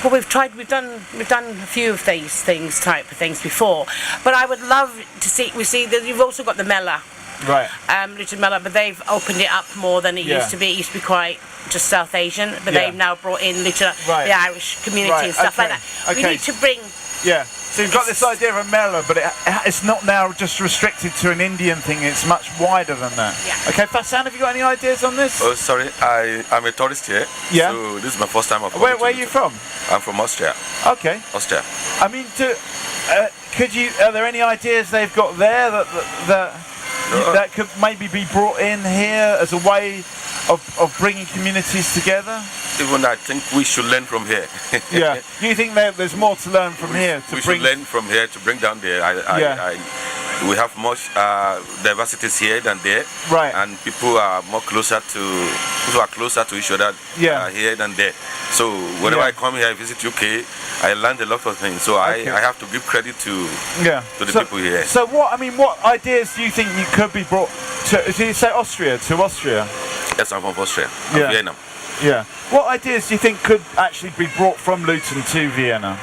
Well, we've done a few of these type of things before, but I would love to see. We see that you've also got the Mela. Right. Luton Mela, but they've opened it up more than it used to be. It used to be quite just South Asian, but they've now brought in Luton, the Irish community and stuff like that. We need to bring... Yeah, so you've got this idea of a Mela, but it's not now just restricted to an Indian thing, it's much wider than that. Yeah. Okay, Fasan, have you got any ideas on this? Oh, sorry, I'm a tourist here. Yeah. So this is my first time of Where are you from? I'm from Austria. Okay. Austria. I mean, are there any ideas they've got there that could maybe be brought in here as a way of bringing communities together? Even I think we should learn from here. Yeah. You think there's more to learn from here? We should learn from here to bring down there. We have much diversities here than there. Right. And people are closer to each other here than there. So whenever I come here, I visit UK, I learned a lot of things. So I have to give credit to the people here. So what ideas do you think you could be brought to? Did you say Austria? To Austria? Yes, I'm from Austria. I'm Vienna. Yeah. What ideas do you think could actually be brought from Luton to Vienna?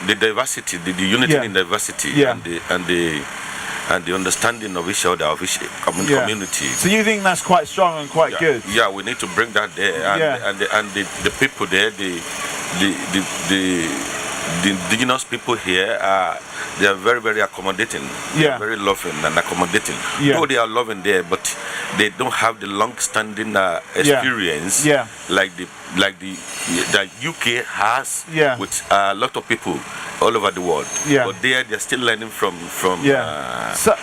The diversity, the unity in diversity, and the understanding of each other, of each community. So you think that's quite strong and quite good? Yeah, we need to bring that there, and the people there, the indigenous people here, they are very, very accommodating. They are very loving and accommodating. Though they are loving there, but they don't have the long-standing experience like the UK has with a lot of people all over the world. But they're still learning from But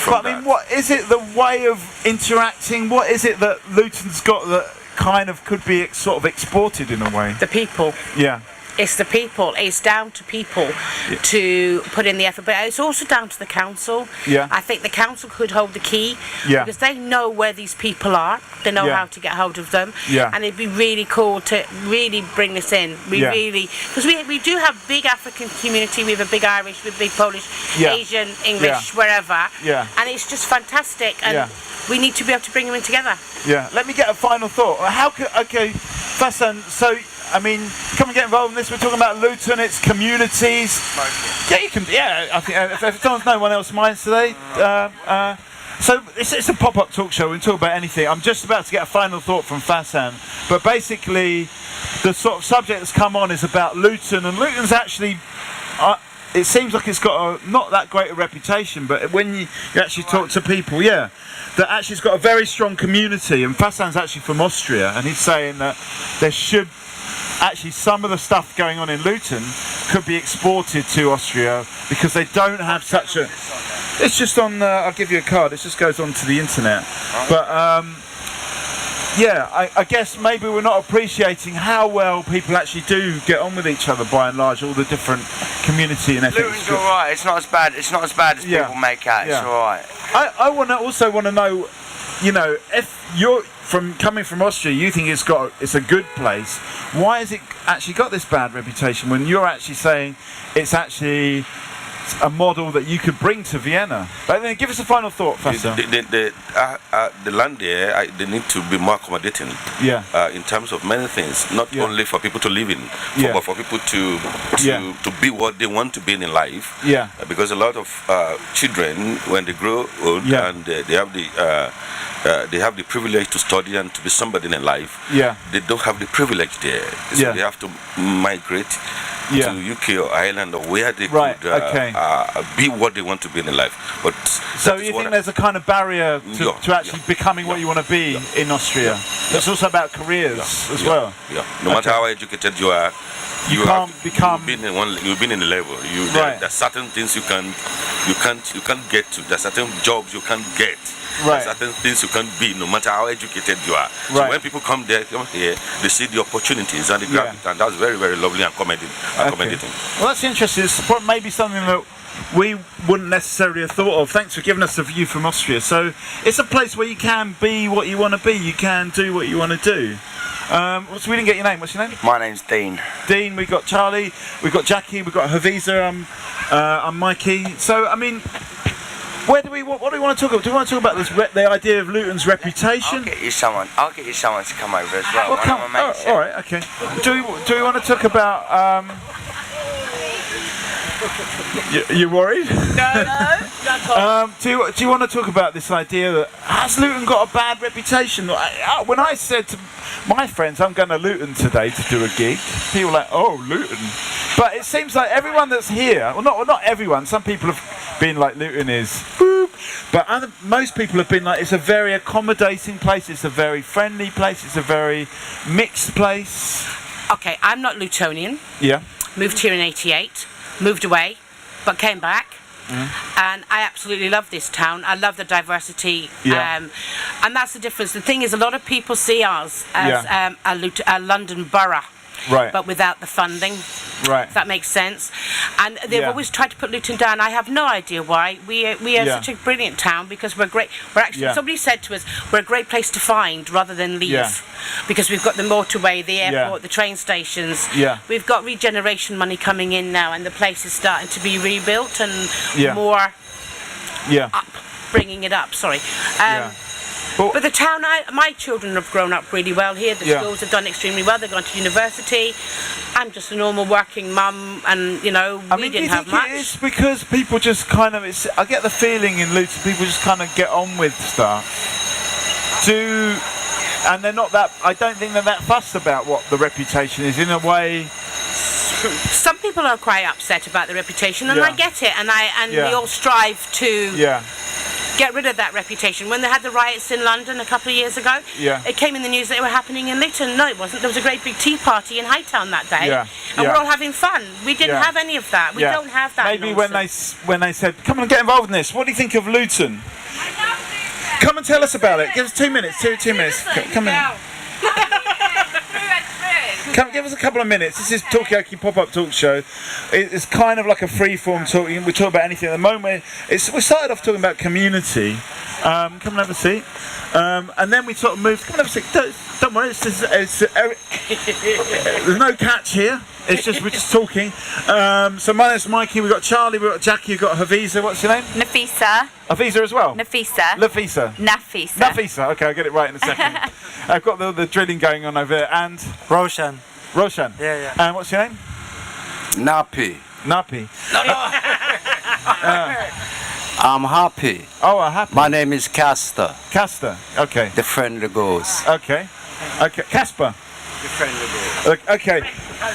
I mean, what is it? The way of interacting. What is it that Luton's got that kind of could be sort of exported in a way? The people. Yeah. It's the people. It's down to people to put in the effort, but it's also down to the council. Yeah. I think the council could hold the key because they know where these people are. They know how to get hold of them. Yeah. And it'd be really cool to really bring this in. Because we do have big African community. We have a big Irish, we have a big Polish, Asian, English, wherever. Yeah. And it's just fantastic. And we need to be able to bring them in together. Yeah. Let me get a final thought. Fasan, so I mean, come and get involved in this. We're talking about Luton, its communities. Yeah, you can. Yeah, I think if no one else minds today. So it's a pop-up talk show. We can talk about anything. I'm just about to get a final thought from Fasan, but basically, the sort of subject that's come on is about Luton, and Luton's actually. it seems like it's got not that great a reputation, but when you actually talk to people, that actually it's got a very strong community. And Fassan's actually from Austria, and he's saying that there should actually some of the stuff going on in Luton could be exported to Austria because they don't have such a. It's just on. I'll give you a card. It just goes onto the internet, but. I guess maybe we're not appreciating how well people actually do get on with each other by and large, all the different community and ethnic. Luton's alright, it's not as bad as people make out, it's alright. I also want to know, if you're coming from Austria, you think it's a good place, why has it actually got this bad reputation when you're actually saying it's actually a model that you could bring to Vienna? But then give us a final thought, Fassan. The land there, they need to be more accommodating. In terms of many things, not only for people to live in, but for people to be what they want to be in life. Because a lot of children, when they grow old and they have the privilege to study and to be somebody in life, they don't have the privilege there. So they have to migrate to UK or Ireland or where they could be what they want to be in life. But so you think there's a kind of barrier to actually becoming what you want to be in Austria? It's also about careers as well. No matter how educated you are, you've been in a level. There's certain things you can't get to. There's certain jobs you can't get. There's certain things you can't be, no matter how educated you are. So when people come here, they see the opportunities and the gravity, and that's very, very lovely and accommodating. Well, that's interesting. It's maybe something that we wouldn't necessarily have thought of. Thanks for giving us a view from Austria. So it's a place where you can be what you want to be. You can do what you want to do. So we didn't get your name. What's your name? My name's Dean. Dean. We've got Charlie. We've got Jackie. We've got Haviza. I'm Mikey. So I mean, what do we want to talk about? Do we want to talk about the idea of Luton's reputation? I'll get you someone to come over as well. All right. Okay. Do we want to talk about? You're worried? No. Do you want to talk about this idea that has Luton got a bad reputation? When I said to my friends, I'm going to Luton today to do a gig, people were like, oh, Luton. But it seems like everyone that's here, well, not everyone, some people have been like, Luton is boop, but most people have been like, it's a very accommodating place, it's a very friendly place, it's a very mixed place. Okay, I'm not Lutonian. Yeah. Moved here in '88. Moved away, but came back, and I absolutely love this town. I love the diversity, and that's the difference. The thing is, a lot of people see us as a London borough, but without the funding. If that makes sense. And they've always tried to put Luton down. I have no idea why. We are such a brilliant town because we're great. We're actually somebody said to us, we're a great place to find rather than leave, because we've got the motorway, the airport, the train stations. We've got regeneration money coming in now, and the place is starting to be rebuilt and more up, bringing it up. Sorry. But the town, my children have grown up really well here. The schools have done extremely well. They've gone to university. I'm just a normal working mum, and we didn't have much. It's because people just kind of. I get the feeling in Luton, people just kind of get on with stuff. And they're not that. I don't think they're that fussed about what the reputation is. In a way. Some people are quite upset about the reputation, and I get it. And we all strive to. Get rid of that reputation. When they had the riots in London a couple of years ago, it came in the news that they were happening in Luton. No, it wasn't. There was a great big tea party in Hightown that day, and we're all having fun. We didn't have any of that. We don't have that. Maybe when they said, "Come on, get involved in this." What do you think of Luton? Come and tell us about it. Give us 2 minutes. 2 minutes. Come in. Come, give us a couple of minutes. This is Talkaoke Pop-Up Talk Show. It's kind of like a free-form talking. We talk about anything at the moment. We started off talking about community. Come and have a seat. And then we sort of moved. Come and have a seat. Don't worry. There's no catch here. It's just we're just talking. So my name's Mikey. We've got Charlie. We've got Jackie. We've got Haviza. What's your name? Nafisa. Haviza as well? Nafisa. Nafisa. Okay, I'll get it right in a second. I've got the drilling going on over there. And Roshan. Yeah. And what's your name? Napi. I'm happy. Oh, happy. My name is Castor. Okay. The friendly ghost. Okay. Casper. Okay,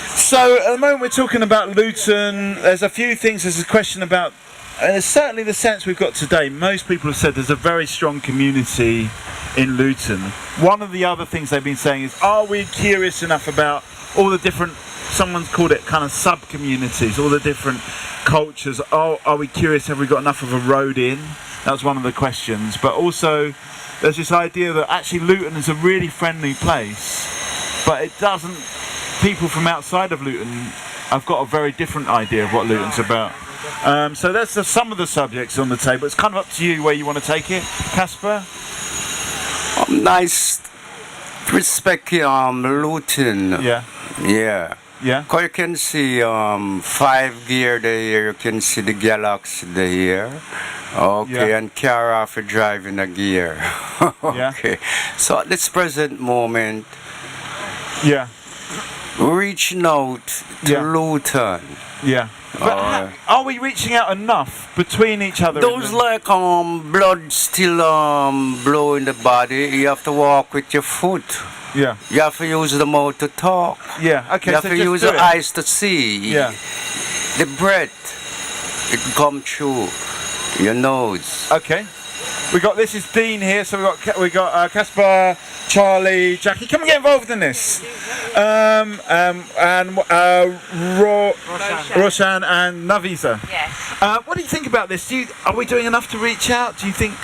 so at the moment we're talking about Luton. There's a few things. There's a question about, and it's certainly the sense we've got today. Most people have said there's a very strong community in Luton. One of the other things they've been saying is, are we curious enough about all the different, someone's called it kind of sub-communities, all the different cultures? Are we curious, have we got enough of a road in? That was one of the questions. But also, there's this idea that actually Luton is a really friendly place, but it doesn't, people from outside of Luton have got a very different idea of what Luton's about. So that's some of the subjects on the table. It's kind of up to you where you want to take it. Casper? Nice perspective Luton. Yeah. Yeah. Yeah. Because you can see 5 gear there, you can see the Galaxy there. Okay, Yeah. and car off driving a gear. Okay. So at this present moment, yeah, reaching out to Luton. Yeah. But are we reaching out enough between each other? Those like blood still blow in the body, you have to walk with your foot. Yeah. You have to use the mouth to talk. Yeah, okay, You have so to just use do the it. eyes to see. Yeah. The breath, it come through your nose. Okay. We got, this is Dean here, so we got Casper, Charlie, Jackie. Come and get involved in this. And Roshan and Navisa. Yes. What do you think about this? Are we doing enough to reach out? Do you think?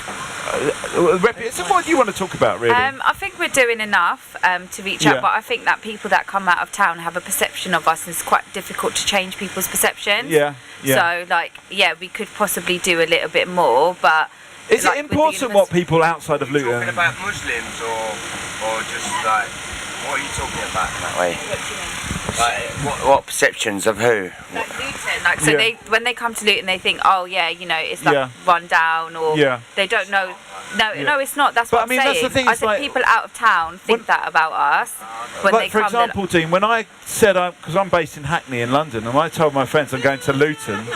So what do you want to talk about, really? I think we're doing enough to reach out, but I think that people that come out of town have a perception of us, and it's quite difficult to change people's perceptions. Yeah. So, we could possibly do a little bit more, but. Is it important what people outside of Luton? Talking about Muslims or just like, what are you talking about in that way? Like, what perceptions of who? Like Luton, so when they come to Luton, they think, oh yeah, it's run down, or they don't know. No, it's not. That's what I'm saying. That's the thing. I said people out of town think that about us when they come. For example, Dean, when I said, because I'm based in Hackney in London, and I told my friends I'm going to Luton,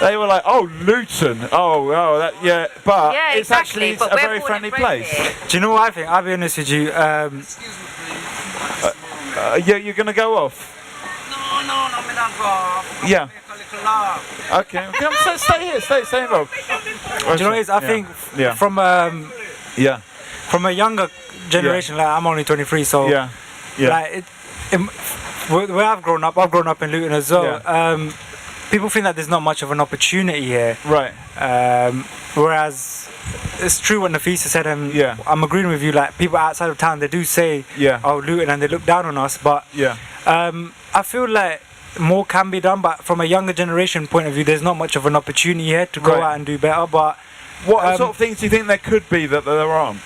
they were like, "Oh, Luton, that, yeah." But it's actually a very friendly place. Do you know what I think? I'll be honest with you. You're going to go off. Yeah. Okay. So stay here. Stay involved. Do you know what it is? I think from from a younger generation, like I'm only 23, so like where I've grown up in Luton as well. People think that there's not much of an opportunity here. Right. Whereas it's true what Nafisa said, and I'm agreeing with you. Like people outside of town, they do say, "Oh, Luton," and they look down on us. But I feel like more can be done. But from a younger generation point of view, there's not much of an opportunity here to go out and do better. But what sort of things do you think there could be that there aren't?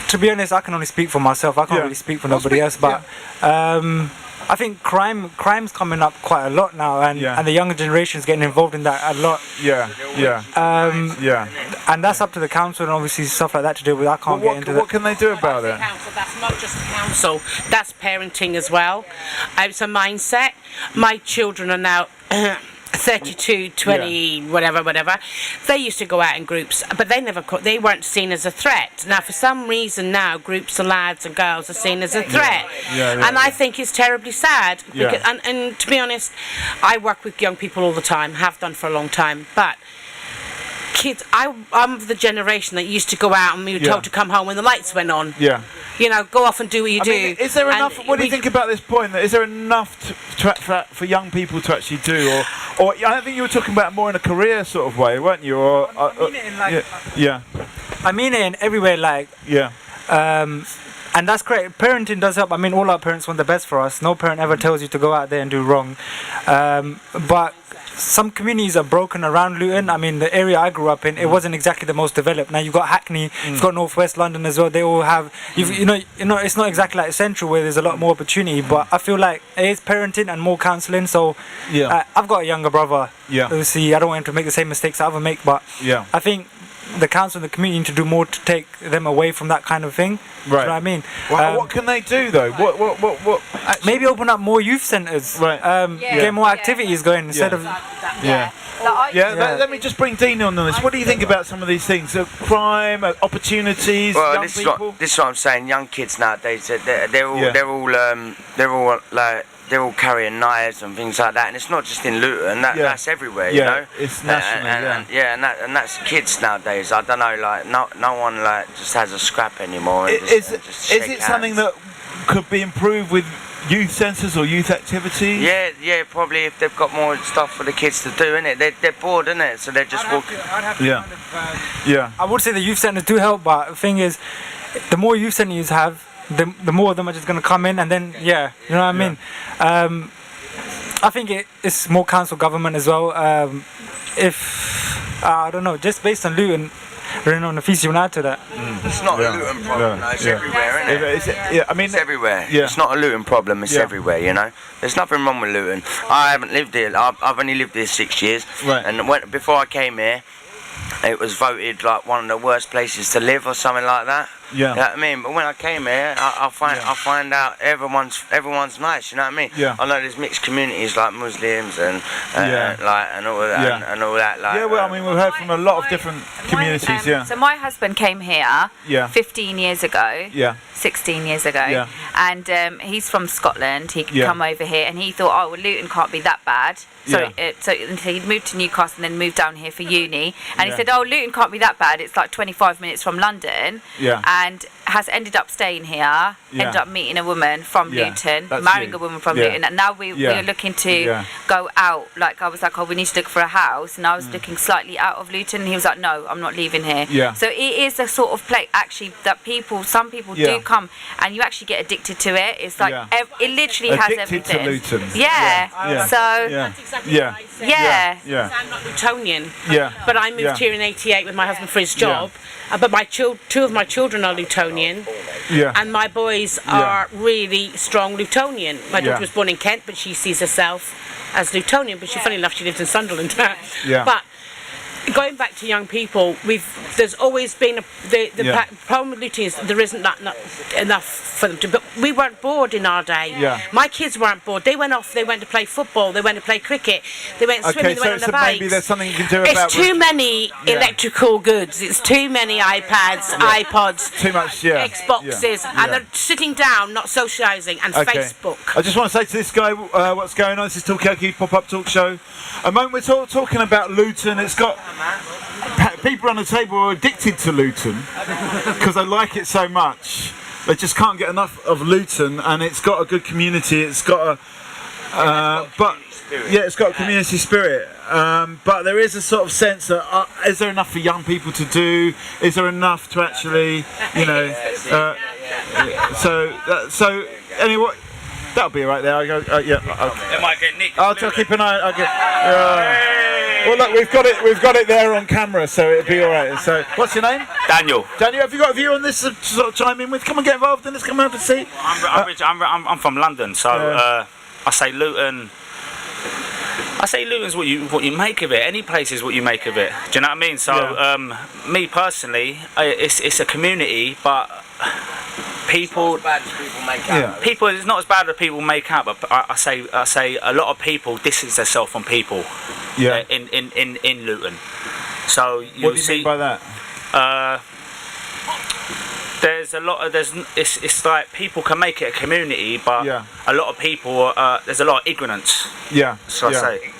To be honest, I can only speak for myself. I can't really speak for nobody else. But I think crime's coming up quite a lot now, and the younger generation's getting involved in that a lot. And that's up to the council and obviously stuff like that to deal with. I can't get into that. What can they do about it? That's not just the council, that's parenting as well. It's a mindset. My children are now 32, 20, whatever. They used to go out in groups, but they weren't seen as a threat. Now, for some reason now, groups of lads and girls are seen as a threat. And I think it's terribly sad. Because, and to be honest, I work with young people all the time, have done for a long time, but kids, I'm the generation that used to go out and we were told to come home when the lights went on. Go off and do what you do. Is there enough? What do you think about this point? Is there enough for young people to actually do, or I don't think you were talking about more in a career sort of way, weren't you? Or I mean it in like, I mean it in everywhere, like and that's great. Parenting does help. I mean, all our parents want the best for us. No parent ever tells you to go out there and do wrong, but some communities are broken around Luton. I mean, the area I grew up in, it wasn't exactly the most developed. Now you've got Hackney, you've got Northwest London as well. They all have, you know, it's not exactly like Central where there's a lot more opportunity. But I feel like it is parenting and more counselling. So I've got a younger brother. Obviously, I don't want him to make the same mistakes I ever make. But I think the council and the community need to do more to take them away from that kind of thing. Do you know what I mean? What can they do though? What maybe open up more youth centres. Get more activities going instead of. Like, I Let me just bring Dean on this. What do you think about some of these things? Crime, opportunities, young people? This is what I'm saying. Young kids nowadays, they're all carrying knives and things like that, and it's not just in Luton. That's everywhere, you know. It's nationally, and that's kids nowadays. I don't know, like no one just has a scrap anymore. Is it something that could be improved with youth centres or youth activities? Yeah, probably if they've got more stuff for the kids to do, innit? They're bored, innit? So they're just walking. I would say the youth centres do help, but the thing is, the more youth centres you have, the more of them are just going to come in, and then you know what I mean. I think it's more council government as well. If I don't know, just based on Luton. I don't know if you want to add to that. It's not a Luton problem, no, it's everywhere, isn't it? It's everywhere. It's not a Luton problem, it's everywhere, you know. There's nothing wrong with Luton. I haven't lived here, I've only lived here 6 years. And before I came here, it was voted like one of the worst places to live or something like that. You know what I mean? But when I came here, I find out everyone's nice. You know what I mean? I know there's mixed communities like Muslims and all that and all that. Like, well, I mean, we've heard from a lot of different communities. So my husband came here 15 years ago. 16 years ago. And he's from Scotland. He could come over here, and he thought, oh, well, Luton can't be that bad. So he'd moved to Newcastle and then moved down here for uni. And he said, oh, Luton can't be that bad. It's like 25 minutes from London. And has ended up staying here, ended up meeting a woman from Luton, marrying a woman from Luton, and now we're looking to go out. Like, I was like, oh, we need to look for a house, and I was looking slightly out of Luton, and he was like, no, I'm not leaving here. So it is a sort of place, actually, that some people do come, and you actually get addicted to it. It's like, it literally has everything. Addicted to Luton. So... That's exactly what I said. I'm not Lutonian. But I moved here in '88 with my husband for his job. But two of my children are Lutonian. And my boys are really strong Lutonian. My daughter was born in Kent, but she sees herself as Lutonian. But funny enough, she lives in Sunderland. But going back to young people, there's always been the problem with Luton is there isn't enough for them to. But we weren't bored in our day. My kids weren't bored. They went off. They went to play football. They went to play cricket. They went swimming. They went on the bikes. Maybe there's something you can do about. It's too many electrical goods. It's too many iPads, iPods, too much, Xboxes, and they're sitting down, not socialising, and Facebook. I just want to say to this guy, what's going on? This is Talkaoke pop-up talk show. A moment we're talking about Luton. It's got people on the table who are addicted to Luton because they like it so much. They just can't get enough of Luton, and it's got a good community. It's got it's got a community spirit. But there is a sort of sense that is there enough for young people to do? Is there enough to actually, you know? So anyway. That'll be right there. I go. It might get nicked. I'll keep an eye. Well, look, we've got it there on camera, so it'll be all right. So, what's your name? Daniel. Daniel, have you got a view on this to sort of chime in with? Come and get involved in this. Come and have a seat. I'm from London, so I say Luton. I say Luton's what you make of it. Any place is what you make of it. Do you know what I mean? So, me personally, it's a community, but. People it's not as bad as people make out, but I say a lot of people distance themselves from people in Luton. So what do you mean by that? There's a lot of it's like people can make it a community, but a lot of people there's a lot of ignorance. So I say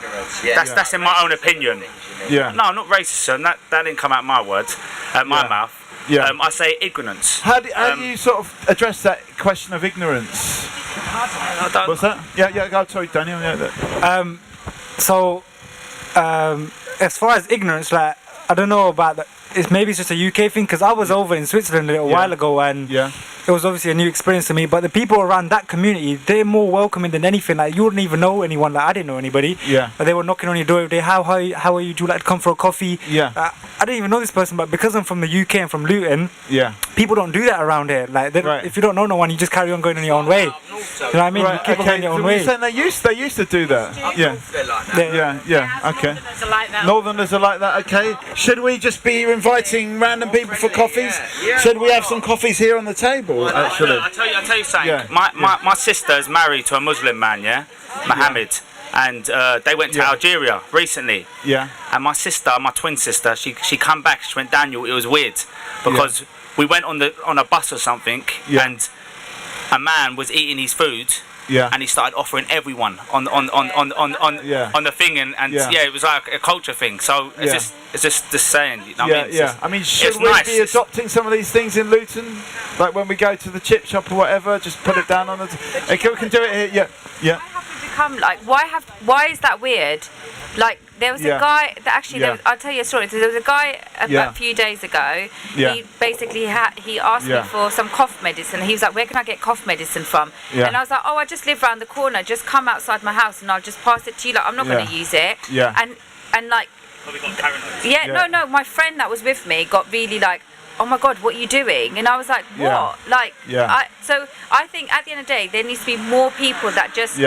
that's in my own opinion. No, I'm not racist, and that didn't come out my words, my mouth. I say ignorance. How do you sort of address that question of ignorance? What's that? Go. Sorry, Daniel. As far as ignorance, like I don't know about that. Maybe it's just a UK thing because I was over in Switzerland a little while ago and it was obviously a new experience to me. But the people around that community, they're more welcoming than anything. Like you wouldn't even know anyone. Like I didn't know anybody. But they were knocking on your door every day. How are you? Do you like to come for a coffee? I didn't even know this person, but because I'm from the UK and from Luton, people don't do that around here. Like if you don't know no one, you just carry on going on your own way. You know what I mean? You keep on going your own way. You're saying they used to do that. Okay. Northerners are like that. Okay. Should we just be inviting random people for coffees? Should we have some coffees here on the table? Actually, I'll tell you something. My sister's married to a Muslim man, Muhammad. and they went to Algeria recently. Yeah. And my sister, my twin sister, she come back. She went, Daniel, it was weird because we went on a bus or something, and a man was eating his food. Yeah. And he started offering everyone on the thing, and it was like a culture thing. So it's just the saying. You know what I mean? I mean, should we be adopting some of these things in Luton? Like when we go to the chip shop or whatever, just put it down on the. We can do it here. Yeah. Become like why is that weird? Like there was a guy that actually I'll tell you a story. There was a guy a few days ago. He basically he asked me for some cough medicine. He was like, where can I get cough medicine from? And I was like, oh, I just live around the corner. Just come outside my house and I'll just pass it to you. Like I'm not going to use it. And like no, my friend that was with me got really like, oh my God, what are you doing? And I was like, what? So I think at the end of the day, there needs to be more people that just.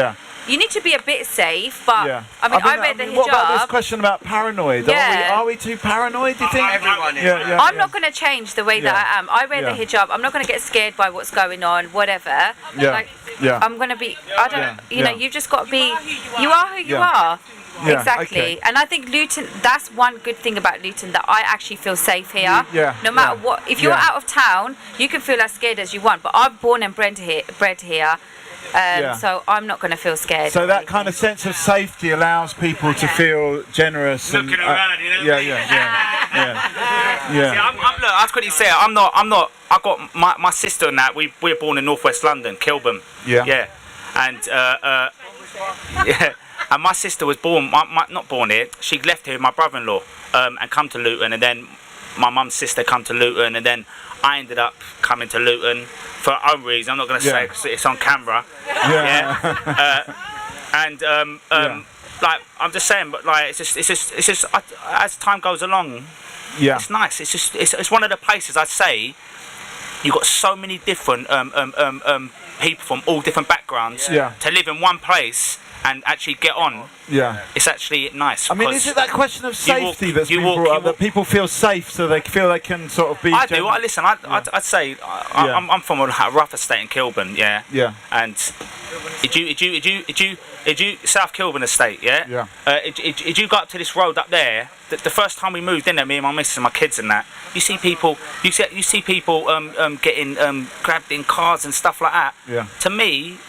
You need to be a bit safe, but I mean, I wear the hijab. What about this question about paranoid? Are we too paranoid, do you think? Everyone is. I'm not going to change the way that I am. I wear the hijab. I'm not going to get scared by what's going on, whatever. I'm going to be, you know, you've just got to be, you are who you are. Exactly. And I think Luton, that's one good thing about Luton, that I actually feel safe here. No matter what, if you're out of town, you can feel as scared as you want, but I'm born and bred here. So I'm not going to feel scared. So that kind of sense of safety allows people to feel generous. Looking around, you know. Yeah. See, look, I was quickly say, I'm not. I got my sister and that. We were born in northwest London, Kilburn. Yeah. And and my sister was born. Not born here. She left here with my brother-in-law and come to Luton, and then my mum's sister come to Luton, and then I ended up coming to Luton for her own reason. I'm not going to say because it's on camera. Like I'm just saying, but like it's just as time goes along, it's nice. It's one of the places I'd say you've got so many different people from all different backgrounds to live in one place and actually get on. It's actually nice. I mean, is it that question of safety that's been brought up, that people feel safe so they feel they can sort of be... I do. Listen, I'd say I'm from a rough estate in Kilburn, and you South Kilburn estate, Did you go up to this road up there? The first time we moved in there, me and my missus and my kids and that, you see people getting grabbed in cars and stuff like that. To me,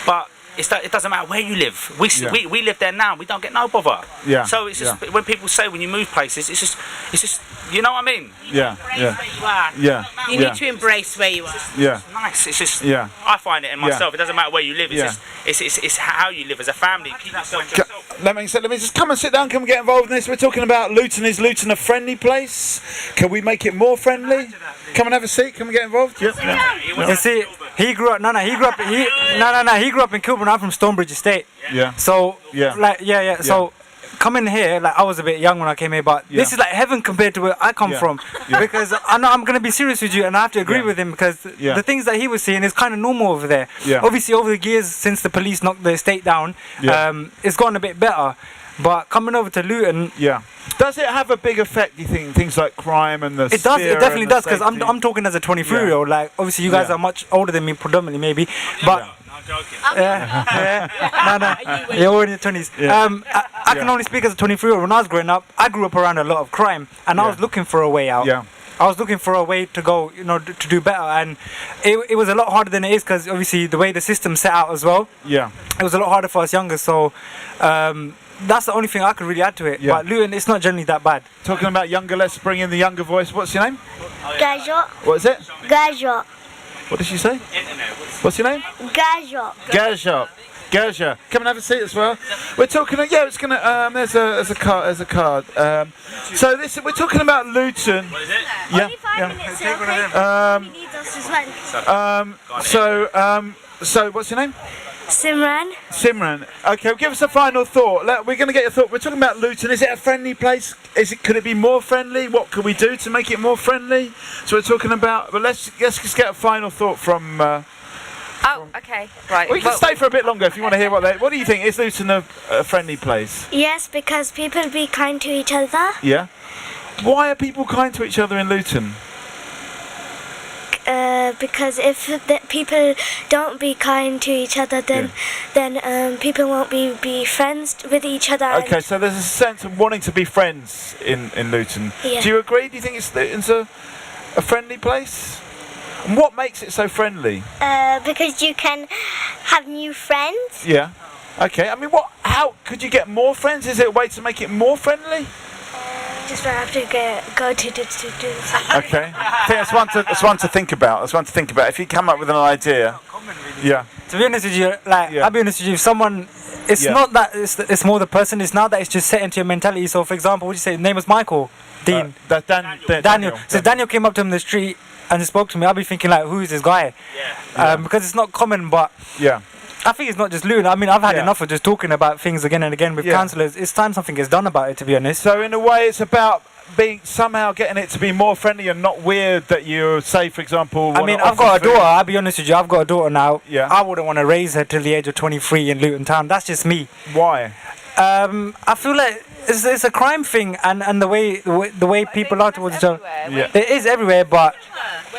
but it doesn't matter where you live. We live there now. We don't get no bother. So it's just when people say when you move places, it's just you know what I mean. You need to embrace where you are. It's nice. It's just I find it in myself. It doesn't matter where you live. It's how you live as a family. Keep yourself to yourself. Let me just come and sit down. Can we get involved in this? We're talking about Luton. Is Luton a friendly place? Can we make it more friendly? Come and have a seat. Can we get involved? You see, he grew up in Kilburn. I'm from Stonebridge Estate. So So coming here, like I was a bit young when I came here, but this is like heaven compared to where I come from. Because I know I'm gonna be serious with you, and I have to agree with him because the things that he was seeing is kind of normal over there. Obviously, over the years since the police knocked the estate down, it's gotten a bit better. But coming over to Luton, does it have a big effect? Do you think things like crime and the it does? It definitely does, because I'm talking as a 23-year-old. Like obviously you guys are much older than me, predominantly maybe, but. You're in your 20s. I can only speak as a 23-year-old. When I was growing up, I grew up around a lot of crime, and I was looking for a way out. I was looking for a way to go, to do better, and it was a lot harder than it is because obviously the way the system's set out as well. It was a lot harder for us younger, so that's the only thing I could really add to it. But Luton, it's not generally that bad. Talking about younger, let's bring in the younger voice. What's your name? Gajo. What is it? Gajo. What did she say? What's your name? Gajo. Gerja, come and have a seat as well. We're talking. It's gonna. There's a card. So this. We're talking about Luton. What is it? Only 5 minutes. Okay. He needs us as well. So what's your name? Simran. Okay, give us a final thought. We're going to get your thought. We're talking about Luton. Is it a friendly place? Could it be more friendly? What can we do to make it more friendly? So we're talking about. But let's just get a final thought from. Okay, right. We can stay for a bit longer if you want to hear what do you think? Is Luton a friendly place? Yes, because people be kind to each other. Yeah. Why are people kind to each other in Luton? because if people don't be kind to each other, then people won't be friends with each other. Okay, so there's a sense of wanting to be friends in Luton. Yeah. Do you agree? Do you think Luton's a friendly place? And what makes it so friendly? Because you can have new friends. Yeah. Okay. I mean, how could you get more friends? Is there a way to make it more friendly? Just have to go to do something. Okay. I think that's one to think about. That's one to think about. If you come up with an idea. Yeah. To be honest with you, I'll be honest with you. If someone, it's not that it's more the person. It's now that it's just set into your mentality. So, for example, would you say his name was Michael Dean? Daniel. So Daniel came up to him in the street and spoke to me. I'll be thinking like, who is this guy? Because it's not common, but I think it's not just Luton. I mean, I've had enough of just talking about things again and again with councillors. It's time something gets done about it, to be honest. So in a way, it's about somehow getting it to be more friendly and not weird that you say, for example. I mean, I've got a daughter. I'll be honest with you. I've got a daughter now. Yeah. I wouldn't want to raise her till the age of 23 in Luton Town. That's just me. Why? I feel like it's a crime thing, and the way people are towards each other. Yeah. It is everywhere, but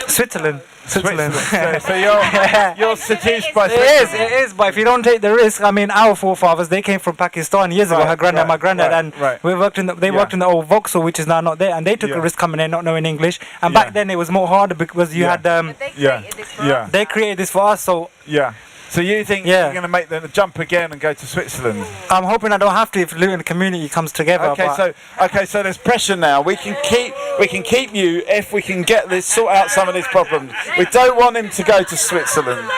Switzerland. So you're seduced by Switzerland. It is, but if you don't take the risk, I mean, our forefathers, they came from Pakistan years ago, her granddad, my granddad, and we worked in they worked in the old Vauxhall, which is now not there, and they took a risk coming in not knowing English, and back then it was more harder because you had they created this for us, so So you think you're going to make the jump again and go to Switzerland? I'm hoping I don't have to if the Luton community comes together. Okay, so there's pressure now. We can keep you if we can sort out some of these problems. We don't want him to go to Switzerland.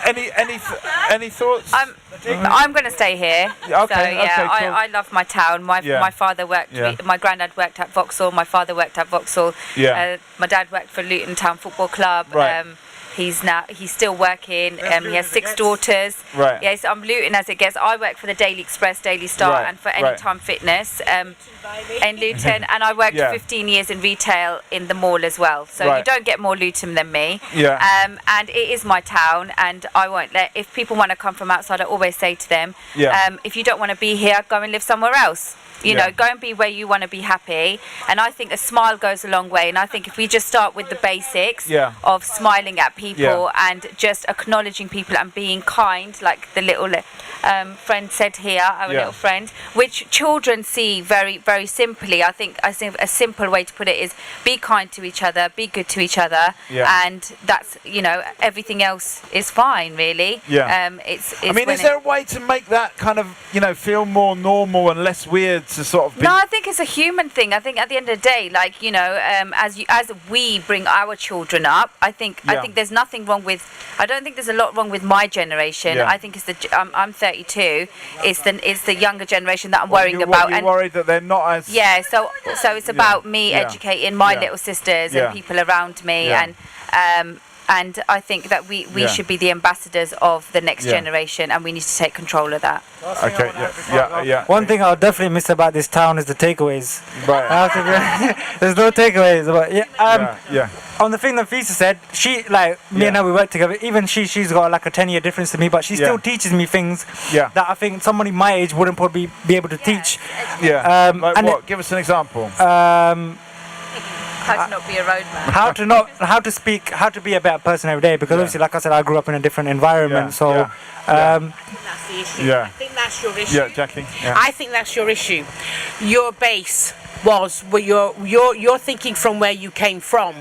Any thoughts? I'm going to stay here. I love my town. My father worked. My granddad worked at Vauxhall. My father worked at Vauxhall. My dad worked for Luton Town Football Club. He's still working. He has 6 daughters. Yes, I'm Luton as it gets. I work for the Daily Express, Daily Star, and for Anytime Fitness in Luton. And I worked 15 years in retail in the mall as well. So you don't get more Luton than me. And it is my town, and I won't let. If people want to come from outside, I always say to them, if you don't want to be here, go and live somewhere else. You know, go and be where you want to be happy. And I think a smile goes a long way. And I think if we just start with the basics of smiling at people and just acknowledging people and being kind, like the little friend said here, our little friend, which children see very, very simply. I think a simple way to put it is be kind to each other, be good to each other, and that's, everything else is fine, really. It's I mean, is there a way to make that kind of, feel more normal and less weird to sort of be... No, I think it's a human thing. I think at the end of the day, like, as we bring our children up, I think there's nothing wrong with... I don't think there's a lot wrong with my generation. I think it's I'm 32. It's the younger generation that I'm worrying about. You're worried that they're not as... So it's about me educating my little sisters and people around me, and I think that we should be the ambassadors of the next generation, and we need to take control of that. Okay, One thing I'll definitely miss about this town is the takeaways. There's no takeaways, but on the thing that Fisa said, she, like, me and her, we work together. Even she's got like a 10-year difference to me, but she still teaches me things that I think somebody my age wouldn't probably be able to teach. Like what? Give us an example. How to not be a roadman. How to speak, how to be a better person every day. Because obviously, like I said, I grew up in a different environment. So, that's the issue. I think that's your issue. Jackie. I think that's your issue. Your base was where you're thinking from where you came from,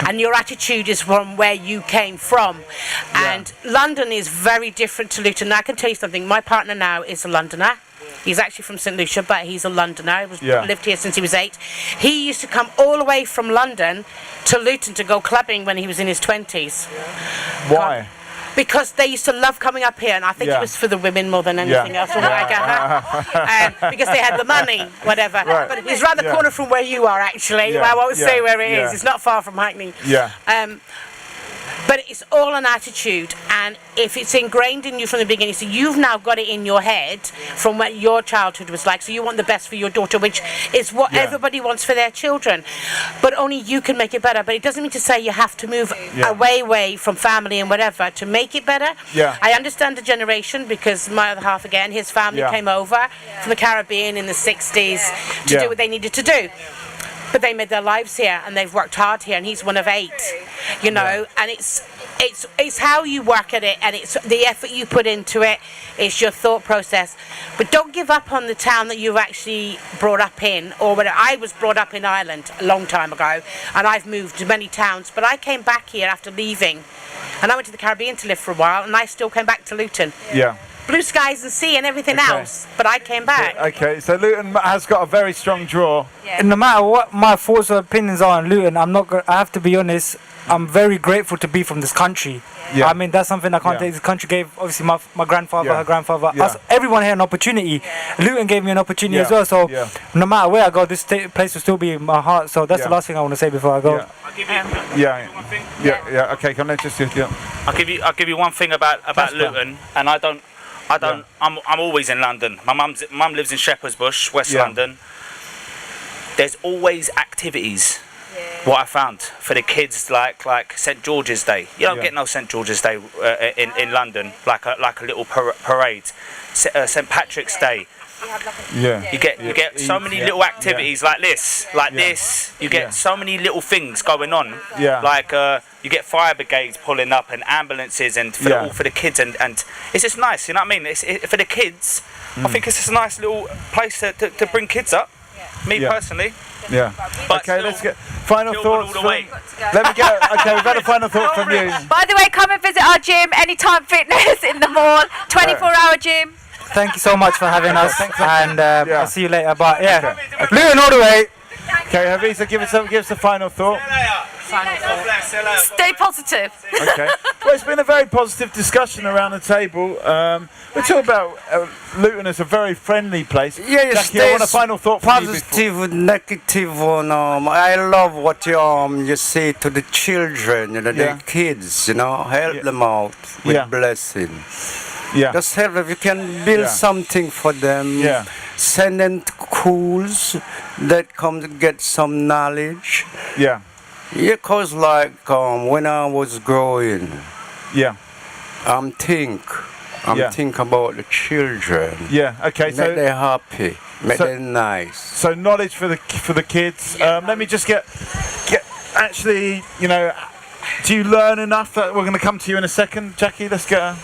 and your attitude is from where you came from. And London is very different to Luton. Now, I can tell you something. My partner now is a Londoner. He's actually from St Lucia, but he's a Londoner. He lived here since he was 8. He used to come all the way from London to Luton to go clubbing when he was in his 20s. Why? Because they used to love coming up here, and I think it was for the women more than anything else. Because they had the money, whatever. But it's right the corner from where you are, actually. I won't say where it is. It's not far from Hackney. But it's all an attitude, and if it's ingrained in you from the beginning, so you've now got it in your head from what your childhood was like, so you want the best for your daughter, which is what everybody wants for their children, but only you can make it better. But it doesn't mean to say you have to move away from family and whatever to make it better. I understand the generation, because my other half, again, his family came over from the Caribbean in the 60s to do what they needed to do. but they made their lives here and they've worked hard here, and he's one of 8, you know, and it's how you work at it, and it's the effort you put into it, it's your thought process. But don't give up on the town that you've actually brought up in, or whether I was brought up in Ireland a long time ago, and I've moved to many towns, but I came back here after leaving, and I went to the Caribbean to live for a while, and I still came back to Luton. Yeah. Blue skies and sea and everything else, but I came back. Okay, so Luton has got a very strong draw. Yeah. And no matter what my thoughts or opinions are on Luton, I have to be honest, I'm very grateful to be from this country. Yeah. I mean, that's something I can't take. This country gave, obviously, my grandfather, her grandfather, us, everyone here an opportunity. Luton gave me an opportunity as well, so no matter where I go, this place will still be in my heart. So that's the last thing I want to say before I go. I'll give you one thing. Okay, can I just I'll give you one thing about Luton, and I'm always in London. My mum lives in Shepherd's Bush, West London. There's always activities. What I found for the kids, like St George's Day. You don't get no St George's Day in London, like a little parade. St Patrick's Day. You get so many little activities like this, You get so many little things going on. Like you get fire brigades pulling up and ambulances and all for the kids, and it's just nice. You know what I mean? For the kids, I think it's just a nice little place to bring kids up. Me personally. Yeah. But okay, let's get final thoughts. Let me get. Okay, we've got a final thought from you. By the way, come and visit our gym, Anytime Fitness in the mall, 24-hour gym. Thank you so much for having us, and I'll see you later. But Luton all the way. Okay, Hafiza, give us a final thought. Stay positive. Okay. Well, it's been a very positive discussion around the table. We're talking about Luton as a very friendly place. Yes, Jackie, I want a final thought from you. Positive, negative. I love what you say to the children, the kids. Help them out with blessing. Just help them. You can build something for them. Send them to schools that come to get some knowledge. Because when I was growing, I'm think about the children. Okay. Make them happy, make them nice. So knowledge for the kids. Let me just get actually, do you learn enough? That we're going to come to you in a second, Jackie. Let's get.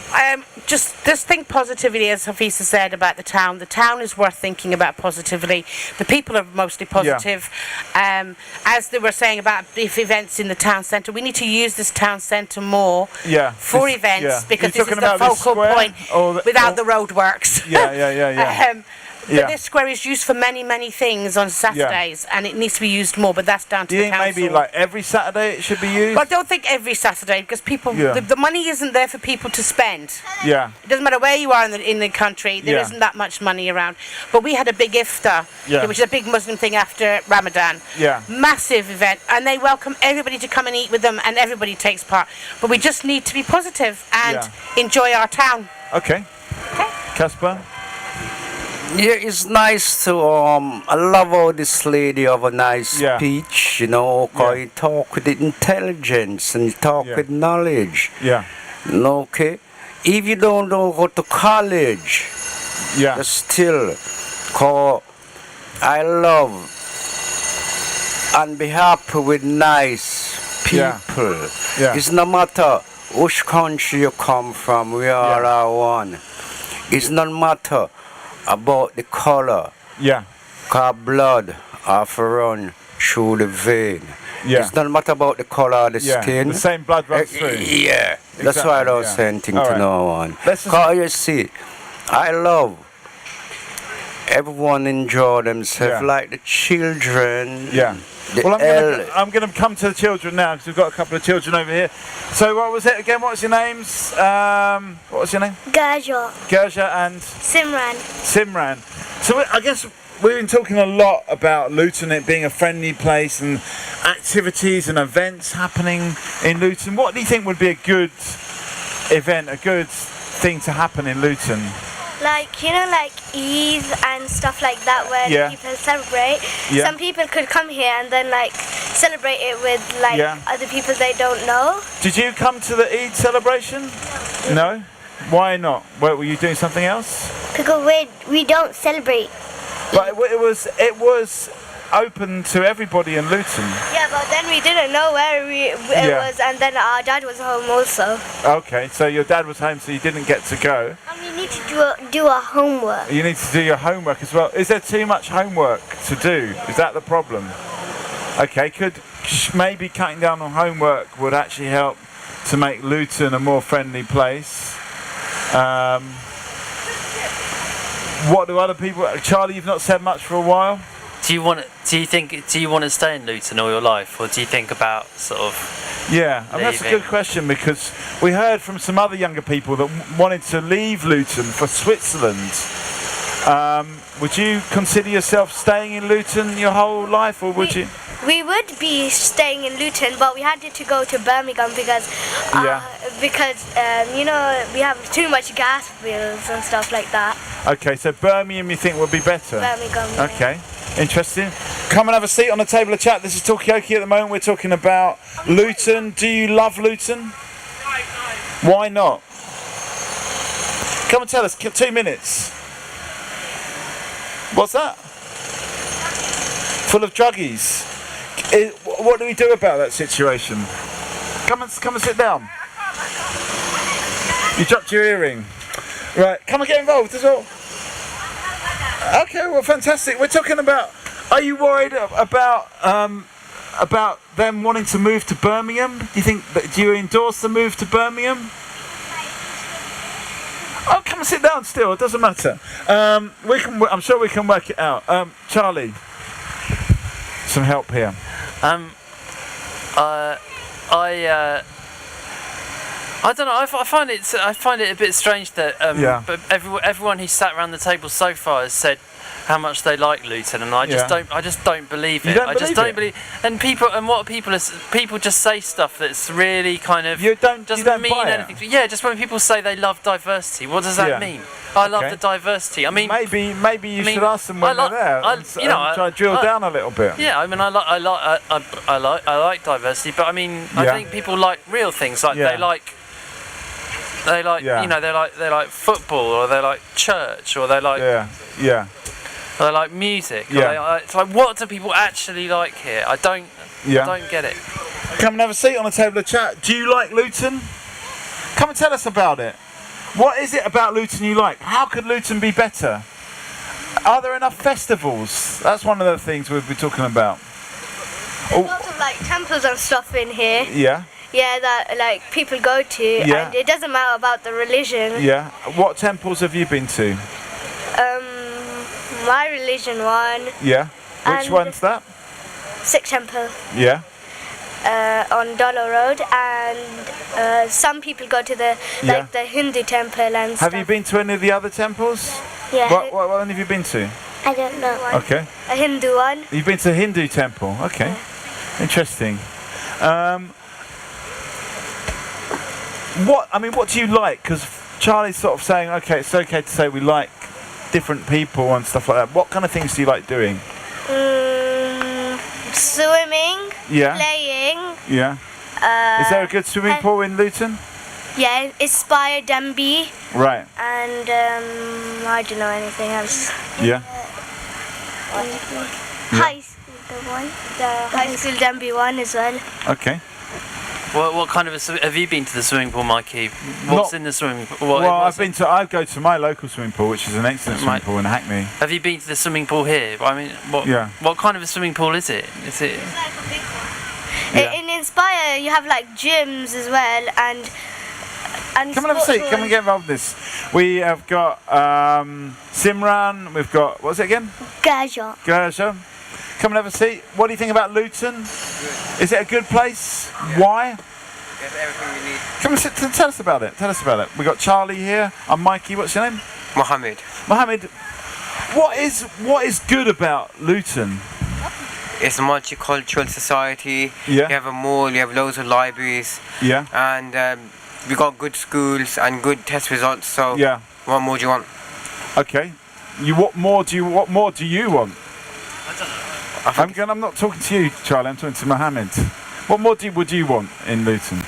Just think positively, as Hafiza said about the town. The town is worth thinking about positively. The people are mostly positive. As they were saying about if events in the town centre, we need to use this town centre more for events because this is the focal point without the roadworks. But this square is used for many things on Saturdays, and it needs to be used more. But that's down to the council. Maybe like every Saturday it should be used. Well, I don't think every Saturday because people, the money isn't there for people to spend. It doesn't matter where you are in the country. There isn't that much money around. But we had a big iftar, which is a big Muslim thing after Ramadan. Massive event, and they welcome everybody to come and eat with them, and everybody takes part. But we just need to be positive and enjoy our town. Okay. Casper. It's nice to I love how this lady have a nice speech, cause you talk with intelligence and you talk with knowledge. Okay. If you don't go to college, still, cause I love and be happy with nice people. It's no matter which country you come from, we are one. It's no matter about the color. Cause blood have run through the vein. It's not matter about the color of the skin. The same blood runs through. That's why I don't say anything to no one. Cause you see, I love everyone enjoy themselves like the children. Well, I'm going to come to the children now because we've got a couple of children over here. So what was it again? What's your names? What was your name? Gerja and Simran. So I guess we've been talking a lot about Luton, it being a friendly place and activities and events happening in Luton. What do you think would be a good event, a good thing to happen in Luton? Like Eid and stuff like that where people celebrate. Some people could come here and then celebrate it with other people they don't know. Did you come to the Eid celebration? No? Why not? Were you doing something else? Because we don't celebrate. But it was open to everybody in Luton. Yeah, but then we didn't know where it was, and then our dad was home also. Okay, so your dad was home, so you didn't get to go. And we need to do our homework. You need to do your homework as well. Is there too much homework to do? Is that the problem? Okay, could maybe cutting down on homework would actually help to make Luton a more friendly place. What do other people? Charlie, you've not said much for a while. Do you want to stay in Luton all your life, or do you think about sort of? Yeah, and that's a good question, because we heard from some other younger people that wanted to leave Luton for Switzerland. Would you consider yourself staying in Luton your whole life, or would you? We would be staying in Luton, but we had to go to Birmingham because you know, we have too much gas bills and stuff like that. Okay, so Birmingham you think would be better? Birmingham. Yeah. Okay, interesting. Come and have a seat on the table of chat. This is Talkaoke at the moment. We're talking about Luton. Do you love Luton? Why not? Come and tell us. 2 minutes. What's that? Full of druggies. What do we do about that situation? Come and sit down. You dropped your earring. Right, come and get involved as well. Okay, well, fantastic. We're talking about. Are you worried about them wanting to move to Birmingham? Do you endorse the move to Birmingham? Oh, come and sit down. Still, it doesn't matter. I'm sure we can work it out. Charlie, some help here. I don't know. I find it a bit strange that but everyone who sat around the table so far has said how much they like Luton, and I just don't believe it. I just don't believe. And people just say stuff that's really kind of doesn't mean anything. Yeah, just when people say they love diversity, what does that mean? I love the diversity. I mean, maybe you should ask them when they're there. Try to drill down a little bit. Yeah, I mean, I like diversity, but I mean, I think people like real things. Like they like you know, they like football, or they like church, or they like or they like music. Or it's like, what do people actually like here? I don't get it. Come and have a seat on the table of chat. Do you like Luton? Come and tell us about it. What is it about Luton you like? How could Luton be better? Are there enough festivals? That's one of the things we'll be talking about. There's lots of like temples and stuff in here. Yeah. Yeah, that like people go to, and it doesn't matter about the religion. Yeah. What temples have you been to? My religion one. Yeah. Which one's that? Sikh temple. Yeah. On Dollar Road, and some people go to the the Hindu temple and stuff. Have you been to any of the other temples? Yeah. What one have you been to? I don't know. Okay. A Hindu one. You've been to the Hindu temple. Okay. Yeah. Interesting. What do you like? Because Charlie's sort of saying, okay, it's okay to say we like different people and stuff like that. What kind of things do you like doing? Swimming. Yeah. Playing. Yeah. Is there a good swimming pool in Luton? Yeah, Squre, Denby. Right. And I don't know anything else. Yeah. High school, the high school Denby one as well. Okay. What kind of have you been to the swimming pool, Mikey? What's in the swimming pool? I go to my local swimming pool, which is an excellent swimming pool in Hackney. Have you been to the swimming pool here? I mean, what kind of a swimming pool is it? Is it? In Squre, you have like gyms as well, and come and have a seat. Come and get involved in this. We have got Simran. We've got, what's it again? Gerja. Come and have a seat. What do you think about Luton? Is it a good place? Why? Everything we need. Come and sit, tell us about it. We've got Charlie here. I'm Mikey. What's your name? Mohammed. What is good about Luton? It's a multicultural society. Yeah. You have a mall. You have loads of libraries. Yeah. And we got good schools and good test results. So what more do you want? Okay. What more do you want? I'm not talking to you, Charlie. I'm talking to Mohammed. What more would you want in Luton?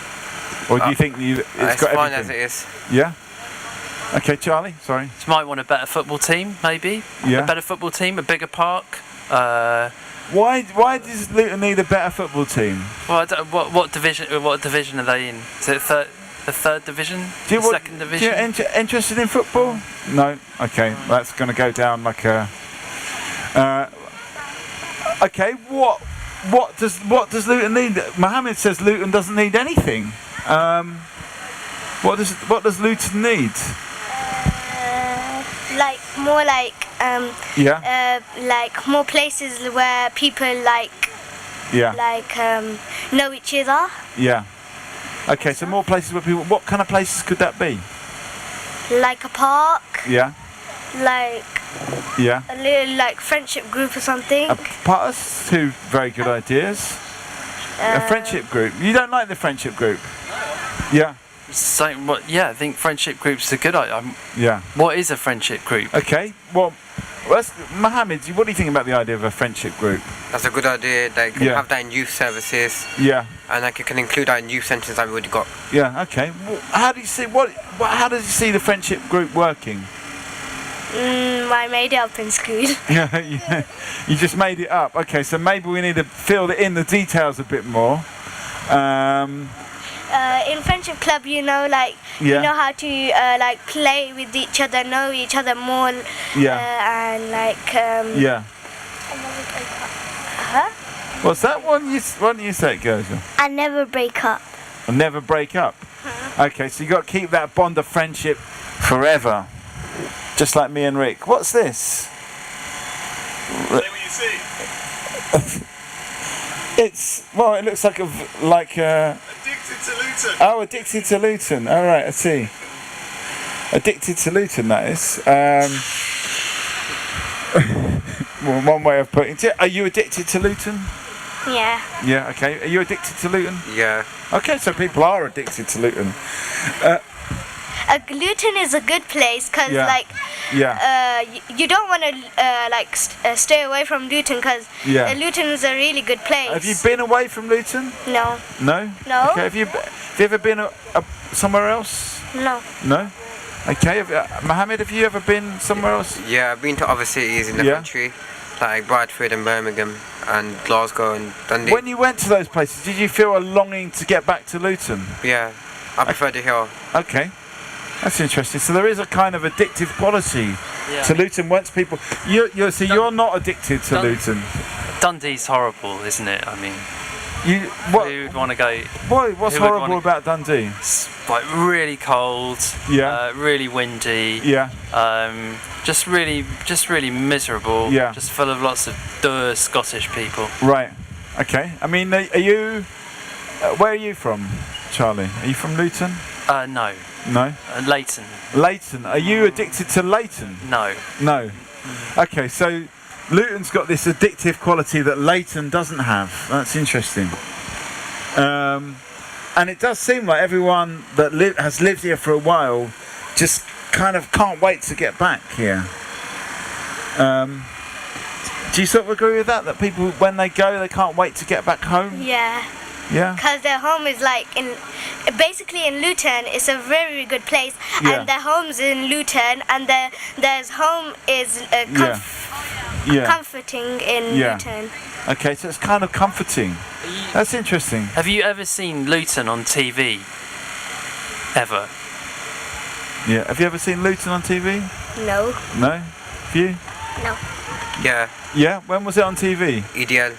Or do you think it's got fine everything? as it is. Yeah. Okay, Charlie. Sorry. You might want a better football team, maybe. Yeah. A better football team, a bigger park. Why does Luton need a better football team? Well, I don't, what division are they in? Is it the third division? Second division? Do you interested in football? No. Okay, that's going to go down like a. Okay, what does Luton need? Mohammed says Luton doesn't need anything. What does Luton need? Like more like more places where people know each other. Yeah. Okay, so more places where people. What kind of places could that be? Like a park. Yeah. Like. Yeah. A little like friendship group or something. That's two very good ideas. A friendship group. You don't like the friendship group? Yeah. So, I think friendship groups are good. Yeah. What is a friendship group? Okay. Well, Mohammed, what do you think about the idea of a friendship group? That's a good idea. They can have that in youth services. Yeah. And like it can include that in youth centres that we've already got. Yeah. Okay. Well, how do you see how does you see the friendship group working? I made it up in school. Yeah. You just made it up. Okay. So maybe we need to fill in the details a bit more. In friendship club, you know how to like play with each other, know each other more. Yeah. And like. Yeah. Huh? What's that one? Why don't you say it, Gerja? I never break up. I never break up. Okay, so you got to keep that bond of friendship forever, just like me and Rick. What's this? Say what you see. It looks like Addicted to Luton. Oh, addicted to Luton. All right, I see. Addicted to Luton, that is. Well, one way of putting it. Are you addicted to Luton? Yeah. Yeah. Okay. Are you addicted to Luton? Yeah. Okay, so people are addicted to Luton. Luton is a good place because you don't want to stay away from Luton because Luton is a really good place. Have you been away from Luton? No. No? No. Okay, have you ever been somewhere else? No. No? Okay, Mohammed, have you ever been somewhere else? Yeah, I've been to other cities in the country, like Bradford and Birmingham and Glasgow and Dundee. When you went to those places, did you feel a longing to get back to Luton? Yeah, I prefer the hill. Okay. That's interesting. So there is a kind of addictive quality to Luton once people... You're not addicted to Luton. Dundee's horrible, isn't it? I mean... Who would want to go... What's horrible about Dundee? It's like really cold, really windy, just really miserable, just full of lots of Scottish people. Right, okay. I mean, are you... where are you from, Charlie? Are you from Luton? No. No? Leighton. Leighton. Are you addicted to Leighton? No. No. Okay, so Luton's got this addictive quality that Leighton doesn't have. That's interesting. And it does seem like everyone that has lived here for a while just kind of can't wait to get back here. Do you sort of agree with that? That people, when they go, they can't wait to get back home? Yeah. Yeah. Because their home is basically in Luton. It's a very good place, and their home's in Luton, and their home is comforting in Luton. Okay, so it's kind of comforting. That's interesting. Have you ever seen Luton on TV? Ever? Yeah. Have you ever seen Luton on TV? No. No? Have you? No. Yeah. Yeah? When was it on TV? EDL.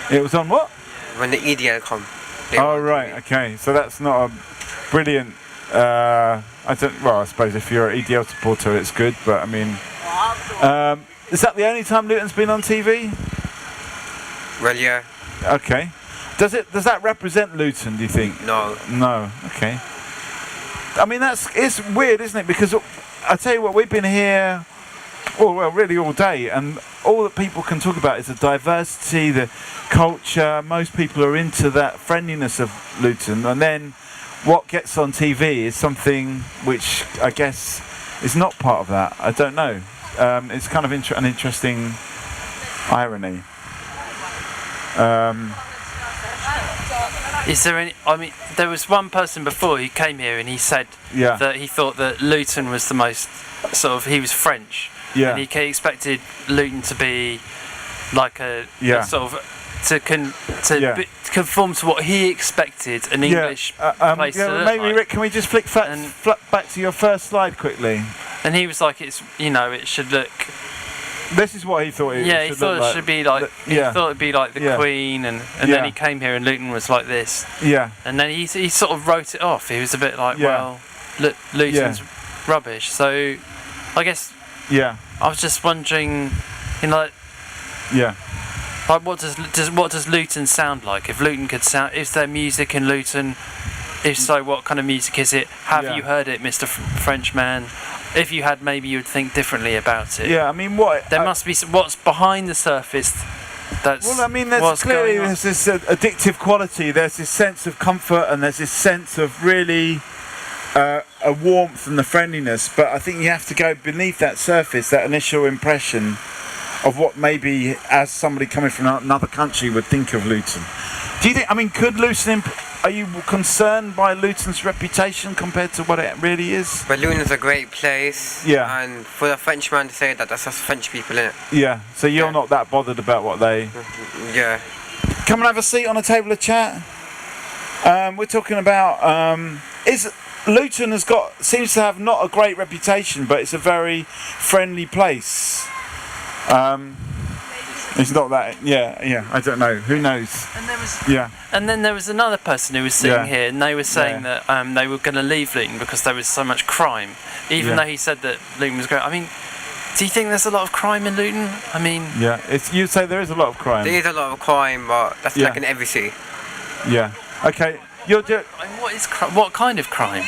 It was on what? When the EDL come. Oh right, okay. So that's not a brilliant. I suppose if you're an EDL supporter, it's good. But I mean, is that the only time Luton's been on TV? Well, yeah. Okay. Does that represent Luton? Do you think? No. No. Okay. I mean, it's weird, isn't it? Because I tell you what, we've been here. Really all day, and all that people can talk about is the diversity, the culture. Most people are into that friendliness of Luton, and then what gets on TV is something which I guess is not part of that. I don't know. It's kind of an interesting irony. Is there any? I mean, there was one person before who came here, and he said that he thought that Luton was the most he was French. Yeah. And he expected Luton to be like a sort of to conform to what he expected an English place to look maybe like. Rick, can we just flick back to your first slide quickly? And he was like, it's it should look. This is what he thought it should look like. He thought it should be like. He thought it'd be like the Queen, and then he came here and Luton was like this. Yeah. And then he sort of wrote it off. He was a bit like, well, Luton's rubbish. So, I guess. Yeah. I was just wondering, like. Yeah. Like, what does Luton sound like? If Luton could sound, is there music in Luton? If so, what kind of music is it? Have you heard it, Mr. Frenchman? If you had, maybe you would think differently about it. Yeah, I mean, what there must be what's behind the surface. That's well, I mean, there's clearly this addictive quality. There's this sense of comfort, and there's this sense of really a warmth and the friendliness. But I think you have to go beneath that surface, that initial impression of what maybe as somebody coming from another country would think of Luton. Do you think, I mean, could Luton, are you concerned by Luton's reputation compared to what it really is? But Luton is a great place. Yeah. And for a Frenchman to say that, that's just French people, innit? Yeah, so you're not that bothered about what they... Yeah. Come and have a seat on a table of chat. We're talking about, Luton seems to have not a great reputation, but it's a very friendly place. It's not that. Yeah. I don't know. Who knows? And then there was another person who was sitting here, and they were saying that they were going to leave Luton because there was so much crime. Even though he said that Luton was great. I mean, do you think there's a lot of crime in Luton? I mean, you'd say there is a lot of crime. There is a lot of crime, but that's like in every city. Yeah. Okay. What kind of crime?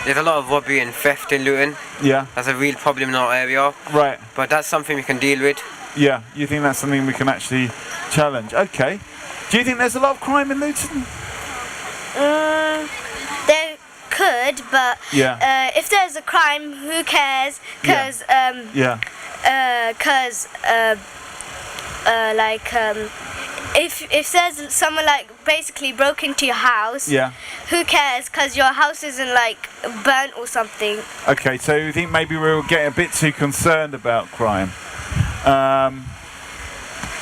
There's a lot of robbery and theft in Luton. Yeah. That's a real problem in our area. Right. But that's something we can deal with. Yeah. You think that's something we can actually challenge? Okay. Do you think there's a lot of crime in Luton? There could, but if there's a crime, who cares? Because if there's someone like basically broke into your house, who cares? Because your house isn't like burnt or something. Okay, so you think maybe we're getting a bit too concerned about crime.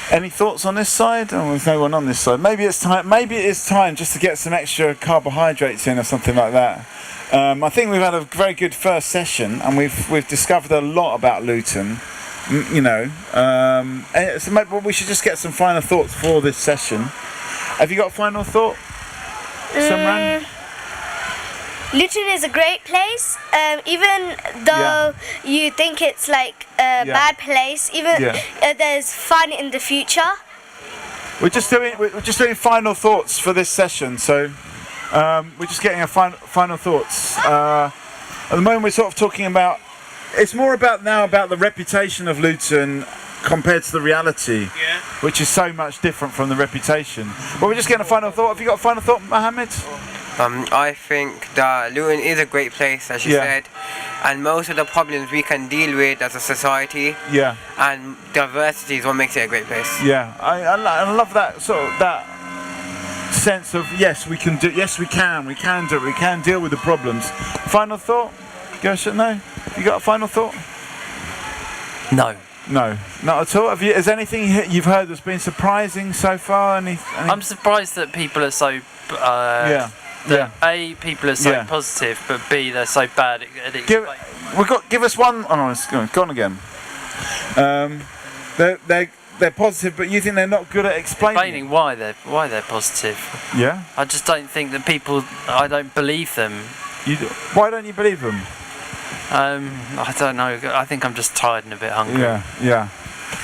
Any thoughts on this side? Oh, there's no one on this side. Maybe it's time. Maybe it is time just to get some extra carbohydrates in or something like that. I think we've had a very good first session, and we've discovered a lot about Luton. So maybe we should just get some final thoughts for this session. Have you got a final thought, Simran? Luton is a great place, even though you think it's like a bad place. Even there's fun in the future. We're just doing final thoughts for this session. So we're just getting a final thoughts. At the moment, we're sort of talking about. It's more about the reputation of Luton compared to the reality, which is so much different from the reputation. But we're just getting a final thought. Have you got a final thought, Mohammed? I think that Luton is a great place, as you said, and most of the problems we can deal with as a society. Yeah. And diversity is what makes it a great place. Yeah, I love that sort of that sense of yes, we can do, yes, we can do it, we can deal with the problems. Final thought? Gershon, no? You got a final thought? No. No, not at all. Is anything you've heard that's been surprising so far? I'm surprised that people are so. A, people are so positive, but B, they're so bad at explaining. Give us one. Oh no, it's gone again. They're positive, but you think they're not good at explaining why they're positive. Yeah. I just don't think that people. I don't believe them. Why don't you believe them? I don't know. I think I'm just tired and a bit hungry. Yeah.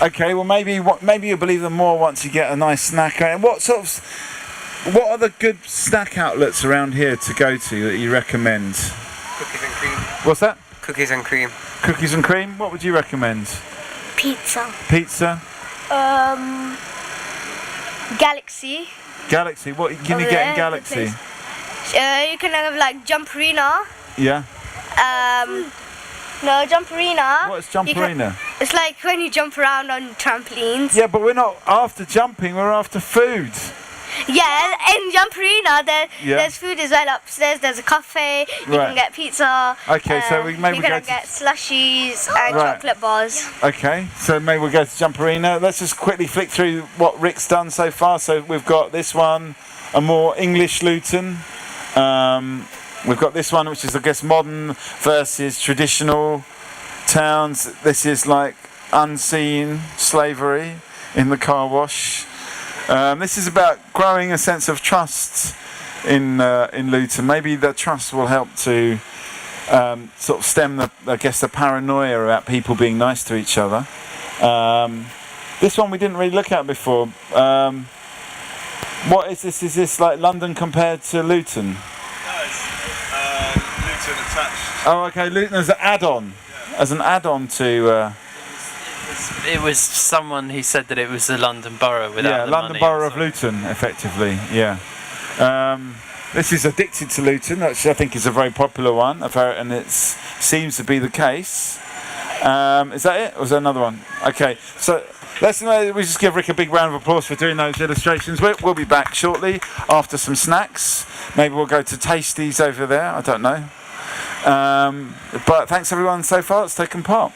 Okay. Well, maybe you'll believe them more once you get a nice snack. And what are the good snack outlets around here to go to that you recommend? Cookies and cream. What's that? Cookies and cream. Cookies and cream. What would you recommend? Pizza. Pizza. Galaxy. Galaxy. What can you get in Galaxy? You can have like Jumperina. Yeah. No, Jumperina. What's Jumperina? It's like when you jump around on trampolines. Yeah, but we're not after jumping, we're after food. Yeah, in Jumperina there's food as well upstairs. There's a cafe. You can get pizza. Okay, so we maybe you go can to get slushies and chocolate bars. Okay, so maybe we'll go to Jumperina. Let's just quickly flick through what Rick's done so far. So we've got this one, a more English Luton. We've got this one, which is, I guess, modern versus traditional towns. This is like unseen slavery in the car wash. This is about growing a sense of trust in Luton. Maybe the trust will help to sort of stem the paranoia about people being nice to each other. This one we didn't really look at before. What is this? Is this like London compared to Luton? Luton attached. Oh, okay. Luton as an add-on, as an add-on to. It was someone who said that it was the London Borough without the London money Borough of Luton, effectively. Yeah. This is Addicted to Luton, which I think is a very popular one, and it seems to be the case. Is that it, or is there another one? Okay, so we just give Rick a big round of applause for doing those illustrations. We'll be back shortly after some snacks. Maybe we'll go to Tasties over there. I don't know. But thanks everyone so far that's taken part.